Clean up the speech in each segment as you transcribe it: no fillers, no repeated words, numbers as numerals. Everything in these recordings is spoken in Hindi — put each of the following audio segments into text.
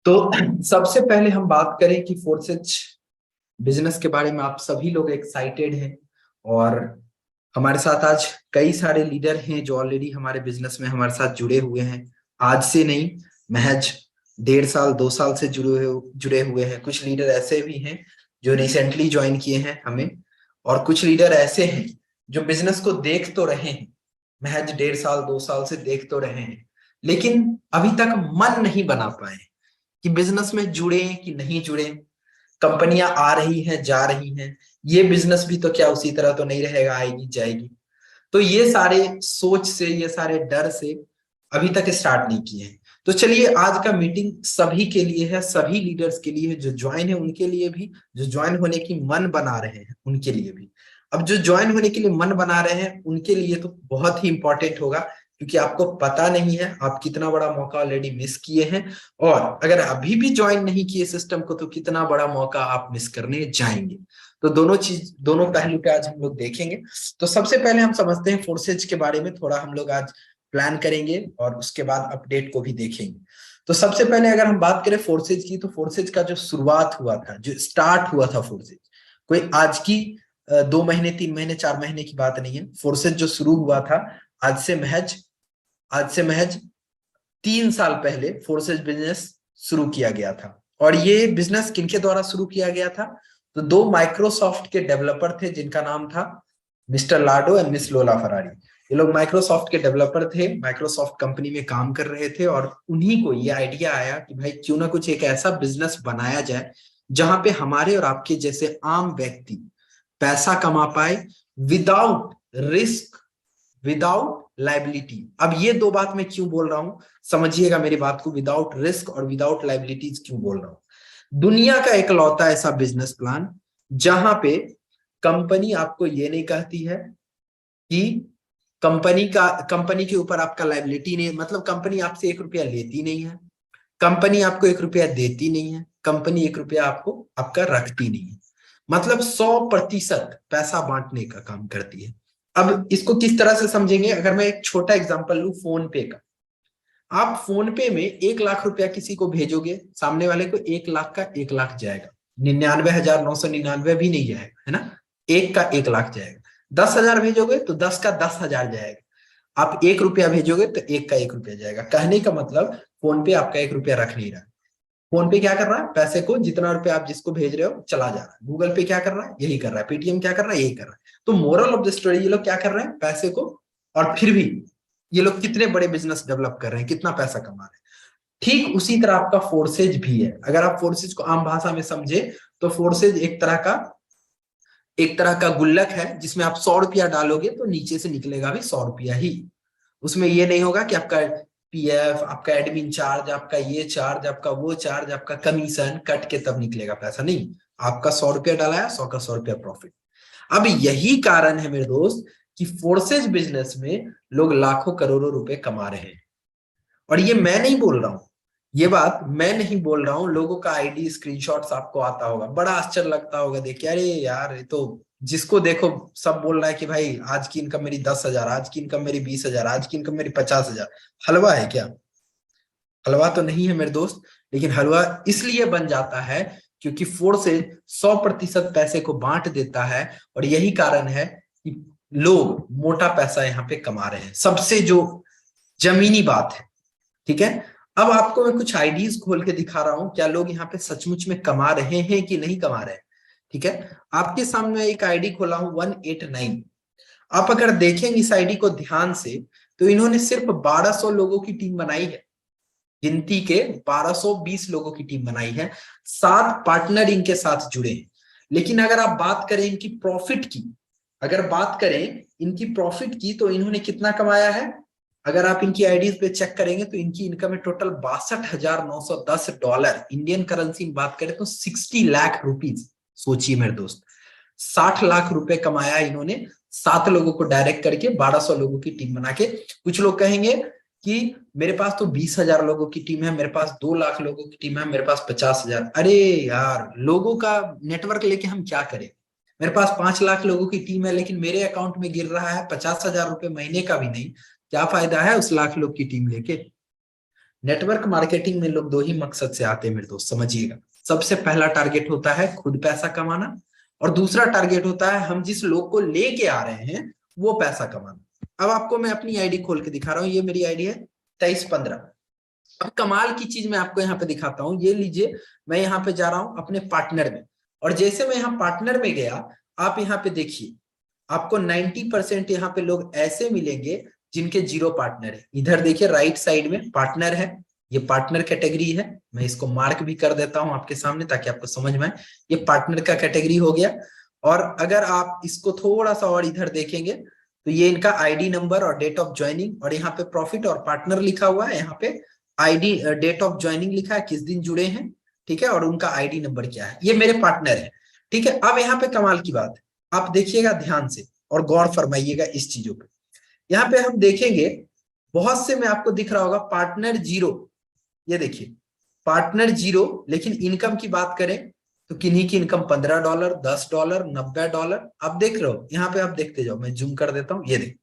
तो सबसे पहले हम बात करें कि फोर्सेज बिजनेस के बारे में। आप सभी लोग एक्साइटेड हैं और हमारे साथ आज कई सारे लीडर हैं जो ऑलरेडी हमारे बिजनेस में हमारे साथ जुड़े हुए हैं। आज से नहीं, महज 1.5 साल 2 साल से जुड़े हुए हैं। कुछ लीडर ऐसे भी हैं जो रिसेंटली ज्वाइन किए हैं हमें, और कुछ लीडर ऐसे हैं जो बिजनेस को देख तो रहे हैं, महज 1.5 साल 2 साल से देख तो रहे हैं, लेकिन अभी तक मन नहीं बना पाए कि बिजनेस में जुड़े कि नहीं जुड़े। कंपनियां आ रही हैं जा रही हैं, ये बिजनेस भी तो क्या उसी तरह तो नहीं रहेगा, आएगी जाएगी। तो ये सारे सोच से, ये सारे डर से अभी तक स्टार्ट नहीं किए हैं। तो चलिए, आज का मीटिंग सभी के लिए है, सभी लीडर्स के लिए है, जो ज्वाइन है उनके लिए भी, जो ज्वाइन होने की मन बना रहे हैं उनके लिए भी। अब जो ज्वाइन होने के लिए मन बना रहे हैं उनके लिए तो बहुत ही इंपॉर्टेंट होगा, क्योंकि आपको पता नहीं है आप कितना बड़ा मौका ऑलरेडी मिस किए हैं, और अगर अभी भी ज्वाइन नहीं किए सिस्टम को तो कितना बड़ा मौका आप मिस करने जाएंगे। तो दोनों पहलू पे आज हम लोग देखेंगे। तो सबसे पहले हम समझते हैं फोर्सेज के बारे में, थोड़ा हम लोग आज प्लान करेंगे और उसके बाद अपडेट को भी देखेंगे। तो सबसे पहले अगर हम बात करें फोर्सेज की, तो फोर्सेज का जो शुरुआत हुआ था, जो स्टार्ट हुआ था फोर्सेज, कोई आज की 2 महीने 3 महीने 4 महीने की बात नहीं है। फोर्सेज जो शुरू हुआ था आज से महज 3 साल पहले फोर्सेज बिजनेस शुरू किया गया था। और ये बिजनेस किनके द्वारा शुरू किया गया था? तो 2 माइक्रोसॉफ्ट के डेवलपर थे जिनका नाम था मिस्टर लाडो एंड मिस लोला फरारी। ये लोग माइक्रोसॉफ्ट के डेवलपर थे, माइक्रोसॉफ्ट कंपनी में काम कर रहे थे, और उन्हीं को ये आइडिया आया कि भाई क्यों ना कुछ एक ऐसा बिजनेस बनाया जाए जहां पे हमारे और आपके जैसे आम व्यक्ति पैसा कमा पाए विदाउट रिस्क, विदाउट लाइबिलिटी। अब ये 2 बात मैं क्यों बोल रहा हूं, समझिएगा मेरी बात को। विदाउट रिस्क और विदाउट लाइबिलिटीज क्यों बोल रहा हूं? दुनिया का इकलौता ऐसा बिजनेस प्लान जहां पे कंपनी आपको ये नहीं कहती है कि कंपनी के ऊपर आपका लाइबिलिटी नहीं, मतलब कंपनी आपसे 1 रुपया लेती नहीं है, कंपनी आपको 1 रुपया देती नहीं है, कंपनी 1 रुपया आपको आपका रखती नहीं है। मतलब 100% पैसा बांटने का काम करती है। अब इसको किस तरह से समझेंगे? अगर मैं एक छोटा एग्जांपल लूं फोन पे का। आप फोन पे में 1 लाख रुपया किसी को भेजोगे, सामने वाले को 1 लाख का 1 लाख जाएगा, 99,999 भी नहीं जाएगा, है ना। एक का 1 लाख जाएगा। 10,000 भेजोगे तो 10 का 10,000 जाएगा। आप 1 रुपया भेजोगे तो 1 का 1 रुपया जाएगा। कहने का मतलब फोन पे आपका 1 रुपया रख नहीं रहा है। फोन पे क्या कर रहा है? पैसे को, जितना रुपया आप जिसको भेज रहे हो चला जा रहा है। गूगल पे क्या कर रहा है? यही कर रहा है। पेटीएम क्या कर रहा है? यही कर रहा है। तो मोरल ऑफ द स्टोरी, ये लोग क्या कर रहे हैं? पैसे को, और फिर भी ये लोग कितने बड़े बिजनेस डेवलप कर रहे हैं, कितना पैसा कमा रहे हैं। ठीक उसी तरह आपका फोर्सेज भी है। अगर आप फोर्सेज को आम भाषा में समझे तो फोर्सेज एक तरह का गुल्लक है, जिसमें आप 100 रुपया डालोगे तो नीचे से निकलेगा भी 100 रुपया ही। उसमें ये नहीं होगा कि आपका पीएफ, आपका एडमिन चार्ज, आपका ये चार्ज, आपका वो चार्ज, आपका कमीशन कट के तब निकलेगा पैसा। नहीं, आपका 100 रुपया डाला है, 100 का 100 रुपया प्रॉफिट। अब यही कारण है मेरे दोस्त कि फोर्सेज बिजनेस में लोग लाखों करोड़ों रुपए कमा रहे हैं। और ये मैं नहीं बोल रहा हूं, ये बात मैं नहीं बोल रहा हूं। लोगों का आईडी स्क्रीनशॉट्स आपको आता होगा, बड़ा आश्चर्य लगता होगा देख के, अरे यार ये तो जिसको देखो सब बोल रहा है कि भाई आज की इनकम मेरी 10,000, आज की इनकम मेरी 20,000, आज की इनकम मेरी 50,000। हलवा है क्या? हलवा तो नहीं है मेरे दोस्त। लेकिन हलवा इसलिए बन जाता है क्योंकि फोर्सेज 100% पैसे को बांट देता है, और यही कारण है कि लोग मोटा पैसा यहाँ पे कमा रहे हैं। सबसे जो जमीनी बात है, ठीक है। अब आपको मैं कुछ आईडीज खोल के दिखा रहा हूं, क्या लोग यहाँ पे सचमुच में कमा रहे हैं कि नहीं कमा रहे हैं। ठीक है, आपके सामने एक आईडी खोला हूं 189। आप अगर देखेंगे इस आईडी को ध्यान से, तो इन्होंने सिर्फ 1200 लोगों की टीम बनाई है, गिनती के 1220 लोगों की टीम बनाई है। 7 पार्टनर इनके साथ जुड़े हैं। लेकिन अगर आप बात करें इनकी प्रॉफिट की, तो इन्होंने कितना कमाया है? अगर आप इनकी आईडीज पे चेक करेंगे तो इनकी इनकम है टोटल $62,910। इंडियन करेंसी में बात करें तो 60 लाख रुपीज। सोचिए मेरे दोस्त, 60 लाख रुपए कमाया इन्होंने 7 लोगों को डायरेक्ट करके, 1200 लोगों की टीम बना के। कुछ लोग कहेंगे कि मेरे पास तो 20,000 लोगों की टीम है, मेरे पास 2 लाख लोगों की टीम है, मेरे पास 50,000। अरे यार, लोगों का नेटवर्क लेके हम क्या करें? मेरे पास 5 लाख लोगों की टीम है, लेकिन मेरे अकाउंट में गिर रहा है 50,000 रुपए महीने का भी नहीं। क्या फायदा है उस लाख लोग की टीम लेके? नेटवर्क मार्केटिंग में लोग दो ही मकसद से आते हैं मेरे दोस्त, समझिएगा। सबसे पहला टारगेट होता है खुद पैसा कमाना, और दूसरा टारगेट होता है हम जिस लोग को लेके आ रहे हैं वो पैसा कमाना। अब आपको मैं अपनी आईडी खोल के दिखा रहा हूँ, ये मेरी आईडी है 2315। अब कमाल की चीज मैं आपको यहाँ पे दिखाता हूँ, ये लीजिए, मैं यहाँ पे जा रहा हूँ अपने पार्टनर में, और जैसे मैं यहाँ पार्टनर में गया, आप यहाँ पे देखिए, आपको 90% यहाँ पे लोग ऐसे मिलेंगे जिनके 0 पार्टनर है। इधर देखिए राइट साइड में पार्टनर है, ये पार्टनर कैटेगरी है। मैं इसको मार्क भी कर देता हूं आपके सामने ताकि आपको समझ में आए, ये पार्टनर का कैटेगरी हो गया। और अगर आप इसको थोड़ा सा और इधर देखेंगे तो ये इनका आईडी नंबर और डेट ऑफ ज्वाइनिंग, और यहाँ पे प्रॉफिट और पार्टनर लिखा हुआ है, यहाँ पे आईडी डेट ऑफ ज्वाइनिंग लिखा है, किस दिन जुड़े हैं, ठीक है, और उनका आईडी नंबर क्या है। ये मेरे पार्टनर है, ठीक है। अब यहाँ पे कमाल की बात है, आप देखिएगा ध्यान से और गौर फरमाइएगा इस चीजों पे। यहाँ पे हम देखेंगे बहुत से में आपको दिख रहा होगा पार्टनर 0, ये देखिए पार्टनर 0, लेकिन इनकम की बात करें तो किन्हीं की इनकम $15, $10, $90। आप देख रहे हो, यहाँ पे आप देखते जाओ, मैं जूम कर देता हूँ, ये देखो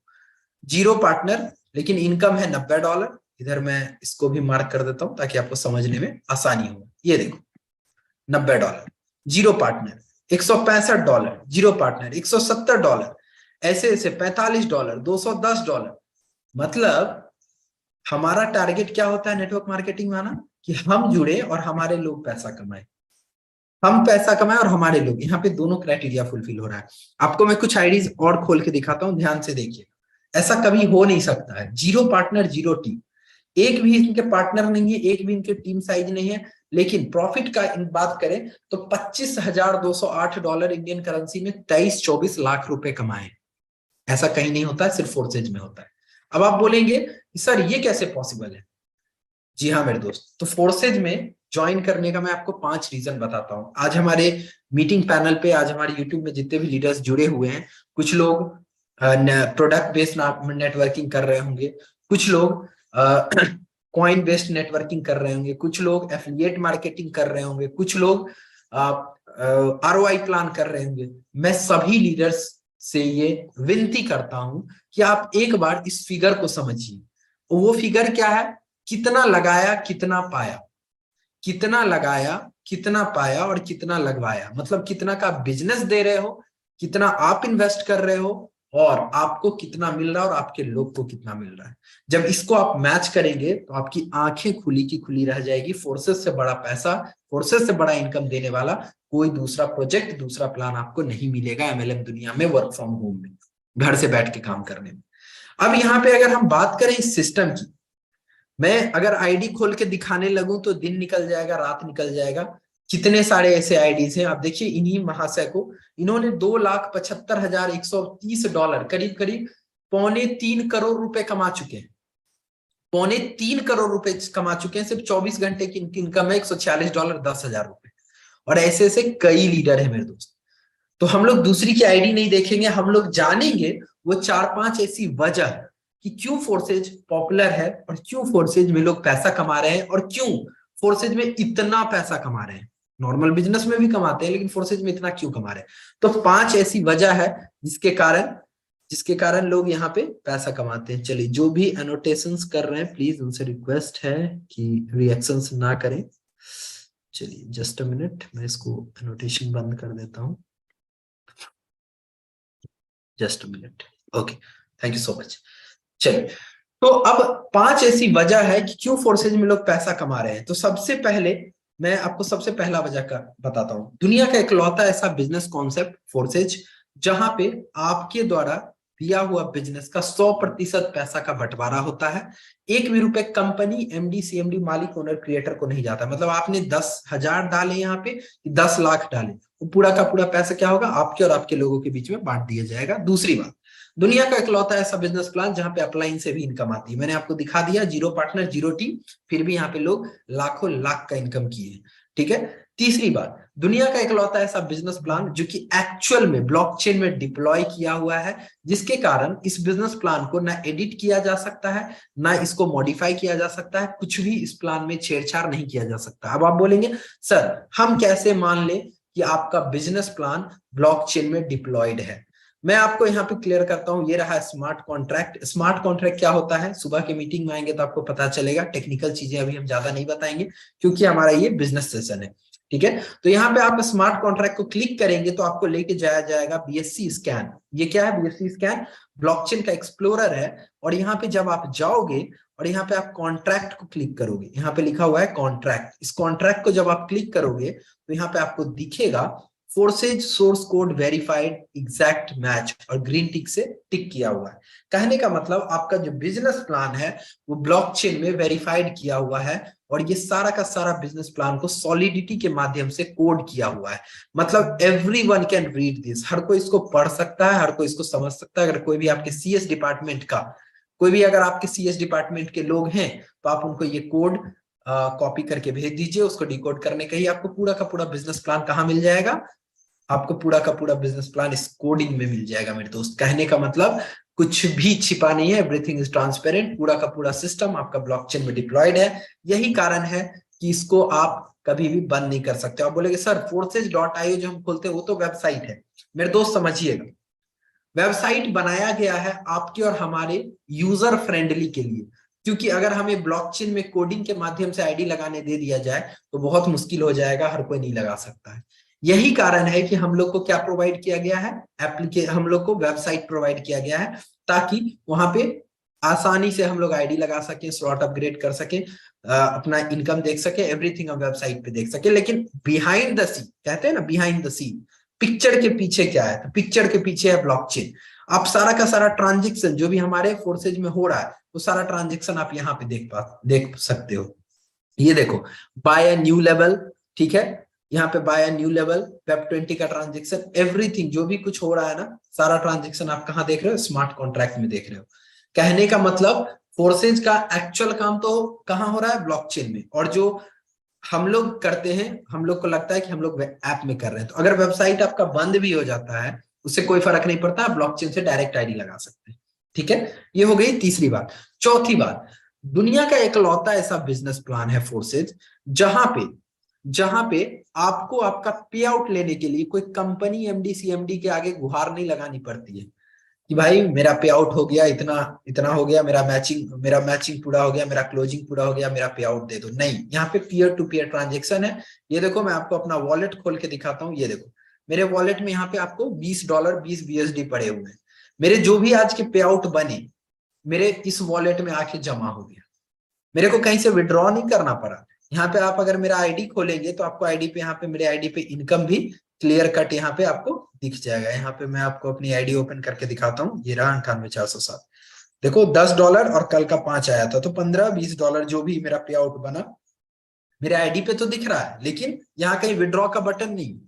0 पार्टनर लेकिन इनकम है $90। इधर मैं इसको भी मार्क कर देता हूं ताकि आपको समझने में आसानी हो। ये देखो $90 0 पार्टनर, $165 0 पार्टनर, $170, ऐसे ऐसे $45, $210। मतलब हमारा टारगेट क्या होता है नेटवर्क मार्केटिंग में आना, कि हम जुड़े और हमारे लोग पैसा कमाए, हम पैसा कमाए और हमारे लोग। यहाँ पे दोनों क्राइटेरिया फुलफिल हो रहा है। आपको मैं कुछ आईडीज और खोल के दिखाता हूँ, ध्यान से देखिए। ऐसा कभी हो नहीं सकता है, 0 पार्टनर 0 टीम, एक भी इनके पार्टनर नहीं है, एक भी इनके टीम साइज नहीं है, लेकिन प्रॉफिट का बात करें तो $25,208 इंडियन करेंसी में 23-24 लाख रुपए कमाए। ऐसा कहीं नहीं होता है, सिर्फ फोर्सेज में होता है। अब आप बोलेंगे सर ये कैसे पॉसिबल है? जी हाँ मेरे दोस्त, तो फोर्सेज में ज्वाइन करने का मैं आपको 5 रीजन बताता हूँ। आज हमारे मीटिंग पैनल पे, आज हमारे यूट्यूब में जितने भी लीडर्स जुड़े हुए हैं, कुछ लोग प्रोडक्ट बेस्ड नेटवर्किंग कर रहे होंगे, कुछ लोग कॉइन बेस्ड नेटवर्किंग कर रहे होंगे, कुछ लोग एफिलिएट मार्केटिंग कर रहे होंगे, कुछ लोग ROI प्लान कर रहे होंगे। मैं सभी लीडर्स से ये विनती करता हूं कि आप एक बार इस फिगर को समझिए। वो फिगर क्या है? कितना लगाया कितना पाया, कितना लगाया कितना पाया और कितना लगवाया, मतलब कितना का बिजनेस दे रहे हो, कितना आप इन्वेस्ट कर रहे हो, और आपको कितना मिल रहा है और आपके लोग को कितना मिल रहा है। जब इसको आप मैच करेंगे तो आपकी आंखें खुली की खुली रह जाएगी। फोर्सेस से बड़ा पैसा, फोर्सेस से बड़ा इनकम देने वाला कोई दूसरा प्रोजेक्ट, दूसरा प्लान आपको नहीं मिलेगा MLM दुनिया में, वर्क फ्रॉम होम में, घर से बैठ के काम करने में। अब यहाँ पे अगर हम बात करें इस सिस्टम की, मैं अगर आईडी खोल के दिखाने लगूं तो दिन निकल जाएगा, रात निकल जाएगा। कितने सारे ऐसे आईडीज हैं। आप देखिए इन्हीं महाशय को, इन्होंने $2,75,130, करीब करीब $2.25 करोड़ रुपए कमा चुके हैं। $2.25 करोड़ रुपए कमा चुके हैं, सिर्फ 24 घंटे की इनकी इनकम है $146, 10,000 रुपए। और ऐसे ऐसे कई लीडर है मेरे दोस्त। तो हम लोग दूसरी की आईडी नहीं देखेंगे, हम लोग जानेंगे वो 4-5 ऐसी वजह कि क्यों फोर्सेज पॉपुलर है, और क्यों फोर्सेज में लोग पैसा कमा रहे हैं, और क्यों फोर्सेज में इतना पैसा कमा रहे हैं। नॉर्मल बिजनेस में भी कमाते हैं, लेकिन फोर्सेज में इतना क्यों कमा रहे हैं? तो 5 ऐसी वजह है जिसके कारण लोग यहाँ पे पैसा कमाते हैं। चलिए, जो भी एनोटेशंस कर रहे हैं प्लीज उनसे रिक्वेस्ट है कि रिएक्शंस ना करें। चलिए जस्ट अ मिनट, मैं इसको एनोटेशन बंद कर देता हूँ। Just a minute, okay, thank you so much. चलिए, तो अब 5 ऐसी वजह है कि क्यों फोर्सेज में लोग पैसा कमा रहे हैं। तो सबसे पहले मैं आपको सबसे पहला वजह का बताता हूं। दुनिया का इकलौता ऐसा बिजनेस कॉन्सेप्ट फोर्सेज, जहां पे आपके द्वारा दिया हुआ बिजनेस का 100% पैसा का बंटवारा होता है। एक भी रुपए कंपनी, MD, CMD, मालिक, ओनर, क्रिएटर को नहीं जाता। मतलब आपने 10,000 डाले यहाँ पे, 10 लाख डाले, तो पूरा का पूरा पैसा क्या होगा? आपके और आपके लोगों के बीच में बांट दिया जाएगा। दूसरी बात, दुनिया का इकलौता ऐसा बिजनेस प्लान जहां पे अपलाइन से भी इनकम आती है। मैंने आपको दिखा दिया 0 पार्टनर 0 टीम, फिर भी यहाँ पे लोग लाखों लाख का इनकम किए हैं, ठीक है। तीसरी बात, दुनिया का इकलौता ऐसा बिजनेस प्लान जो कि एक्चुअल में ब्लॉकचेन में डिप्लॉय किया हुआ है, जिसके कारण इस बिजनेस प्लान को ना एडिट किया जा सकता है, ना इसको मॉडिफाई किया जा सकता है, कुछ भी इस प्लान में छेड़छाड़ नहीं किया जा सकता। अब आप बोलेंगे सर हम कैसे मान ले कि आपका बिजनेस प्लान ब्लॉकचेन में डिप्लॉयड है? मैं आपको यहाँ पे क्लियर करता हूँ, ये रहा स्मार्ट कॉन्ट्रैक्ट। स्मार्ट कॉन्ट्रैक्ट क्या होता है, सुबह के मीटिंग में आएंगे तो आपको पता चलेगा। टेक्निकल चीजें अभी हम ज्यादा नहीं बताएंगे क्योंकि हमारा ये बिजनेस सेशन है, ठीक है। तो यहाँ पे आप स्मार्ट कॉन्ट्रैक्ट को क्लिक करेंगे तो आपको लेके जाया जाएगा बीएससी स्कैन। ये क्या है, बीएससी स्कैन ब्लॉकचेन का एक्सप्लोरर है। और यहाँ पे जब आप जाओगे और यहाँ पे आप कॉन्ट्रैक्ट को क्लिक करोगे, यहाँ पे लिखा हुआ है कॉन्ट्रैक्ट। इस कॉन्ट्रैक्ट को जब आप क्लिक करोगे तो यहाँ पे आपको दिखेगा forces source code verified exact match, और ग्रीन टिक से टिक किया हुआ है। कहने का मतलब आपका जो बिजनेस प्लान है वो ब्लॉकचेन में वेरीफाइड किया हुआ है, और ये सारा का सारा बिजनेस प्लान को सॉलिडिटी के माध्यम से कोड किया हुआ है। मतलब एवरीवन कैन रीड दिस, हर कोई इसको पढ़ सकता है, हर कोई इसको समझ सकता है। अगर कोई भी आपके सीएस डिपार्टमेंट का, कोई भी अगर आपके सीएस डिपार्टमेंट के लोग हैं तो आप उनको ये कोड कॉपी करके भेज दीजिए। उसको डिकोड करने का ही आपको पूरा का पूरा बिजनेस प्लान कहाँ मिल जाएगा, आपको पूरा का पूरा बिजनेस प्लान इस कोडिंग में मिल जाएगा मेरे दोस्त। कहने का मतलब कुछ भी छिपा नहीं है, एवरीथिंग इज ट्रांसपेरेंट। पूरा का पूरा सिस्टम आपका ब्लॉकचेन में डिप्लॉयड है। यही कारण है कि इसको आप कभी भी बंद नहीं कर सकते। आप बोलेंगे सर forces.io जो हम खोलते हैं वो तो वेबसाइट है। मेरे दोस्त समझिएगा, वेबसाइट बनाया गया है आपके और हमारे यूजर फ्रेंडली के लिए। क्योंकि अगर हमें ब्लॉकचेन में कोडिंग के माध्यम से आईडी लगाने दे दिया जाए तो बहुत मुश्किल हो जाएगा, हर कोई नहीं लगा सकता है। यही कारण है कि हम लोग को क्या प्रोवाइड किया गया है, हम लोग को वेबसाइट प्रोवाइड किया गया है, ताकि वहां पे आसानी से हम लोग आईडी लगा सके, स्लॉट अपग्रेड कर सके, अपना इनकम देख सके, एवरीथिंग हम वेबसाइट पे देख सके। लेकिन बिहाइंड द सीन, कहते हैं ना बिहाइंड द सीन, पिक्चर के पीछे क्या है, तो पिक्चर के पीछे है ब्लॉकचेन। आप सारा का सारा ट्रांजेक्शन जो भी हमारे फोर्सेज में हो रहा है वो सारा ट्रांजेक्शन आप यहाँ पे देख सकते हो। ये देखो, बाय अ न्यू लेवल, ठीक है, यहाँ पे बाय अ न्यू लेवल, वेब20 का ट्रांजेक्शन, एवरीथिंग जो भी कुछ हो रहा है ना, सारा ट्रांजेक्शन आप कहाँ देख रहे हो, स्मार्ट कॉन्ट्रैक्ट में देख रहे हो। कहने का मतलब फोर्सेज का एक्चुअल काम तो कहाँ हो रहा है, ब्लॉकचेन में। और जो हम लोग करते हैं, हम लोग को लगता है कि हम लोग ऐप में कर रहे हैं। तो अगर वेबसाइट आपका बंद भी हो जाता है उससे कोई फर्क नहीं पड़ता, ब्लॉकचेन से डायरेक्ट आईडी लगा सकते हैं, ठीक है। ये हो गई तीसरी बात। चौथी बात, दुनिया का एकलौता ऐसा बिजनेस प्लान है फोर्सेज जहां पे आपको आपका पे आउट लेने के लिए कोई कंपनी एमडी सीएमडी के आगे गुहार नहीं लगानी पड़ती है कि भाई मेरा पे आउट हो गया, इतना इतना हो गया, मेरा मैचिंग पूरा हो गया, मेरा क्लोजिंग पूरा हो गया, मेरा पे आउट दे दो। नहीं, यहाँ पे पीयर टू पीयर ट्रांजेक्शन है। ये देखो, मैं आपको अपना वॉलेट खोल के दिखाता हूँ। ये देखो, मेरे वॉलेट में यहाँ पे आपको $20 20 बीएसडी पड़े हुए हैं। मेरे जो भी आज के पे आउट बने मेरे इस वॉलेट में आके जमा हो गया, मेरे को कहीं से विड्रॉ नहीं करना पड़ा। यहाँ पे आप अगर मेरा आईडी खोलेंगे तो आपको आईडी पे, यहाँ पे मेरे आईडी पे इनकम भी क्लियर कट यहाँ पे आपको दिख जाएगा। यहाँ पे मैं आपको अपनी आईडी ओपन करके दिखाता हूँ। ये रहा 98,407। देखो $10 और कल का 5 आया था, तो $15-20 जो भी मेरा पे आउट बना मेरे आईडी पे तो दिख रहा है, लेकिन यहाँ कहीं विड्रॉ का बटन नहीं।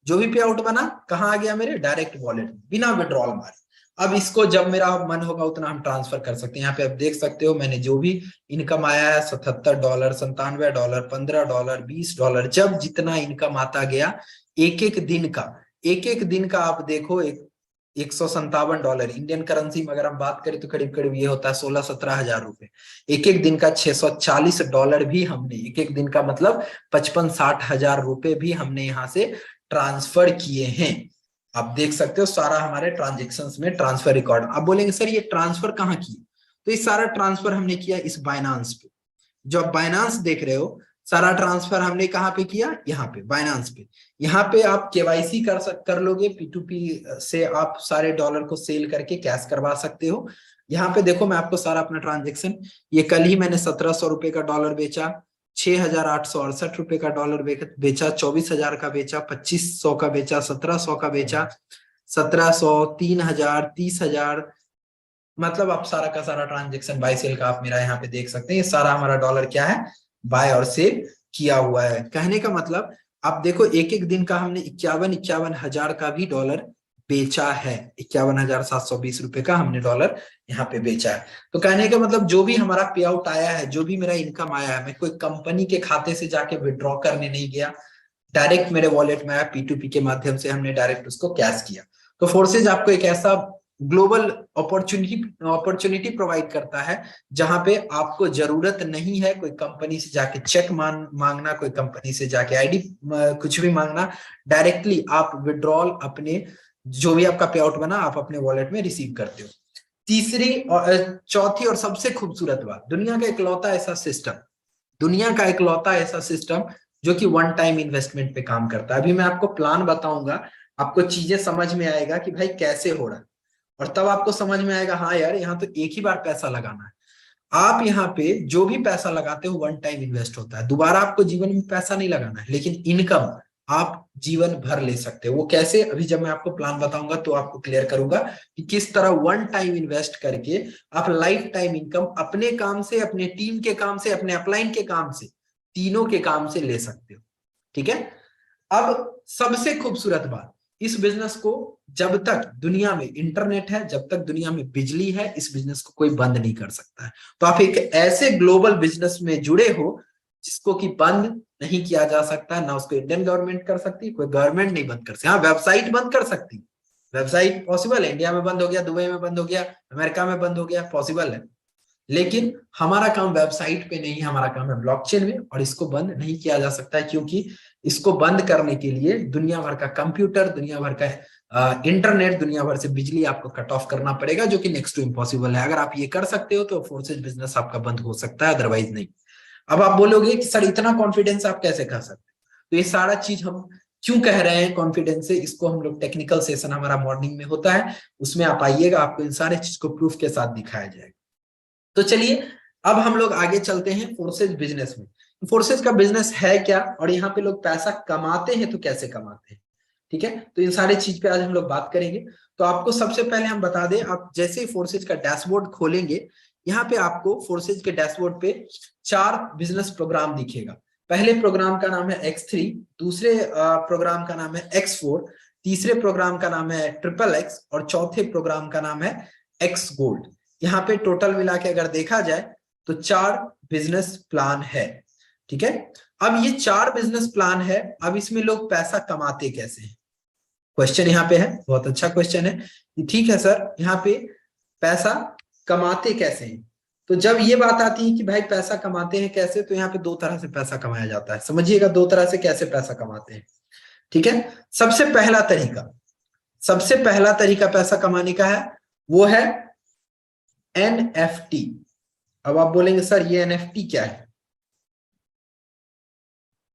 जो भी पे आउट बना कहाँ आ गया, मेरे डायरेक्ट वॉलेट में बिना विड्रॉल मारे। अब इसको जब मेरा मन होगा उतना हम ट्रांसफर कर सकते हैं। यहाँ पे आप देख सकते हो मैंने जो भी इनकम आया है, $77, $97, $15, $20, जब जितना इनकम आता गया एक एक दिन का आप देखो, $157 इंडियन करेंसी में अगर हम बात करें तो करीब करीब ये होता है 16-17 हजार रुपए। एक दिन का $640 भी हमने, एक दिन का मतलब 55-60 हजार रुपए भी हमने यहाँ से ट्रांसफर किए हैं। आप देख सकते हो सारा हमारे ट्रांजेक्शन्स में ट्रांसफर रिकॉर्ड। आप बोलेंगे सर ये ट्रांसफर कहाँ किए, तो ये सारा ट्रांसफर हमने किया इस बाइनांस पे। जो आप बाइनांस देख रहे हो, सारा ट्रांसफर हमने कहाँ पे किया, यहाँ पे बाइनांस पे। यहाँ पे आप केवाईसी कर लोगे, P2P से आप सारे डॉलर को सेल करके कैश करवा सकते हो। यहाँ पे देखो मैं आपको सारा अपना ट्रांजेक्शन, ये कल ही मैंने 1700 रुपए का डॉलर बेचा, 6,868 रुपए का डॉलर बेचा, 24,000 का बेचा, 2,500 का बेचा, 1,700 का बेचा, 1,700, 3,000, 30,000। मतलब आप सारा का सारा ट्रांजेक्शन बाय सेल का आप मेरा यहाँ पे देख सकते हैं। ये सारा हमारा डॉलर क्या है, बाय और सेल किया हुआ है। कहने का मतलब आप देखो एक दिन का हमने 51 हजार का भी डॉलर बेचा है। 51,720 रुपए का हमने डॉलर यहाँ पे बेचा है। तो कहने का मतलब जो भी हमारा पे आउट आया है, जो भी मेरा इनकम आया है, मैं कोई कंपनी के खाते से जाके विड्रॉ करने नहीं गया, डायरेक्ट मेरे वॉलेट में आया, P2P के माध्यम से हमने डायरेक्ट उसको कैश किया। तो फोर्सेज आपको एक ऐसा ग्लोबल अपॉर्चुनिटी प्रोवाइड करता है जहां पे आपको जरूरत नहीं है कोई कंपनी से जाके चेक मांगना, कोई कंपनी से जाके आईडी कुछ भी मांगना। डायरेक्टली आप विड्रॉल अपने जो भी आपका पे आउट बना आप अपने वॉलेट में रिसीव करते हो। तीसरी और चौथी और सबसे खूबसूरत बात, दुनिया का इकलौता ऐसा सिस्टम जो कि वन टाइम इन्वेस्टमेंट पे काम करता है। अभी मैं आपको प्लान बताऊंगा, आपको चीजें समझ में आएगा कि भाई कैसे हो रहा है, और तब आपको समझ में आएगा हाँ यार यहाँ तो एक ही बार पैसा लगाना है। आप यहाँ पे जो भी पैसा लगाते हो वन टाइम इन्वेस्ट होता है, दोबारा आपको जीवन में पैसा नहीं लगाना है, लेकिन इनकम आप जीवन भर ले सकते हो। वो कैसे, अभी जब मैं आपको प्लान बताऊंगा तो आपको क्लियर करूंगा कि किस तरह वन टाइम इन्वेस्ट करके आप लाइफ टाइम इनकम अपने काम से, अपने टीम के काम से, अपने अपलाइन के काम से, तीनों के काम से ले सकते हो। ठीक है। अब सबसे खूबसूरत बात, इस बिजनेस को जब तक दुनिया में इंटरनेट है, जब तक दुनिया में बिजली है, इस बिजनेस को कोई बंद नहीं कर सकता है। तो आप एक ऐसे ग्लोबल बिजनेस में जुड़े हो जिसको कि बंद नहीं किया जा सकता, ना उसको इंडियन गवर्नमेंट कर सकती, कोई गवर्नमेंट नहीं बंद कर सकती। हाँ, वेबसाइट बंद कर सकती, वेबसाइट पॉसिबल है, इंडिया में बंद हो गया, दुबई में बंद हो गया, अमेरिका में बंद हो गया, पॉसिबल है। लेकिन हमारा काम वेबसाइट पे नहीं है, हमारा काम है ब्लॉकचेन में, और इसको बंद नहीं किया जा सकता है, क्योंकि इसको बंद करने के लिए दुनिया भर का कंप्यूटर, दुनिया भर का इंटरनेट, दुनिया भर से बिजली आपको कट ऑफ करना पड़ेगा, जो कि नेक्स्ट टू इम्पॉसिबल है। अगर आप ये कर सकते हो तो फोर्सेज बिजनेस आपका बंद हो सकता है, अदरवाइज नहीं। अब आप बोलोगे कि सर इतना कॉन्फिडेंस आप कैसे कर सकते हैं? तो ये सारा चीज हम क्यों कह रहे हैं कॉन्फिडेंस से, इसको हम लोग टेक्निकल सेशन हमारा मॉर्निंग में होता है, उसमें आप आइएगा, आपको इन सारे चीज को प्रूफ के साथ दिखाया जाएगा। तो चलिए अब हम लोग आगे चलते हैं फोर्सेज बिजनेस में। फोर्सेज का बिजनेस है क्या, और यहाँ पे लोग पैसा कमाते हैं तो कैसे कमाते हैं। ठीक है, तो इन सारे चीज पे आज हम लोग बात करेंगे। तो आपको सबसे पहले हम बता दें, आप जैसे ही फोर्सेज का डैशबोर्ड खोलेंगे, यहाँ पे आपको फोर्सेज के डैशबोर्ड पे 4 बिजनेस प्रोग्राम दिखेगा। पहले प्रोग्राम का नाम है X3, दूसरे प्रोग्राम का नाम है X4, तीसरे प्रोग्राम का नाम है XXX, और चौथे प्रोग्राम का नाम है X Gold। यहाँ पे टोटल मिला के अगर देखा जाए तो 4 बिजनेस प्लान है। ठीक है, अब ये 4 बिजनेस प्लान है, अब इसमें लोग पैसा कमाते कैसे हैं, क्वेश्चन यहाँ पे है, बहुत अच्छा क्वेश्चन है। ठीक है सर, यहाँ पे पैसा कमाते कैसे हैं, तो जब ये बात आती है कि भाई पैसा कमाते हैं कैसे, तो यहाँ पे 2 तरह से पैसा कमाया जाता है। समझिएगा 2 तरह से कैसे पैसा कमाते हैं। ठीक है, सबसे पहला तरीका पैसा कमाने का है, वो है NFT। अब आप बोलेंगे सर ये NFT क्या है।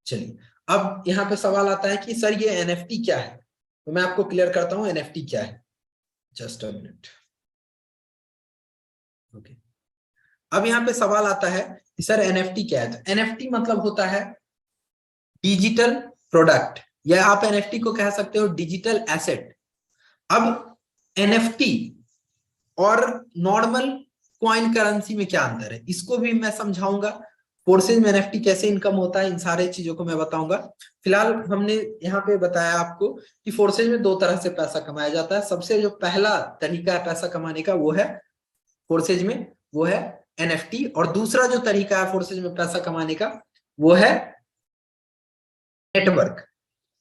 चलिए, अब यहाँ पे सवाल आता है कि सर ये NFT क्या है, तो मैं आपको क्लियर करता हूं NFT क्या है। Just a minute. ओके, अब यहाँ पे सवाल आता है कि सर NFT क्या है। तो NFT मतलब होता है डिजिटल प्रोडक्ट, या आप NFT को कह सकते हो डिजिटल एसेट। अब NFT और नॉर्मल कॉइन करेंसी में क्या अंतर है, इसको भी मैं समझाऊंगा। फोर्सेज में NFT कैसे इनकम होता है, इन सारे चीजों को मैं बताऊंगा। फिलहाल हमने यहाँ पे बताया आपको कि फोर्सेज में 2 तरह से पैसा कमाया जाता है। सबसे जो पहला तरीका है पैसा कमाने का, वो है फोर्सेज में, वो है NFT, और दूसरा जो तरीका है फोर्सेज में पैसा कमाने का, वो है नेटवर्क।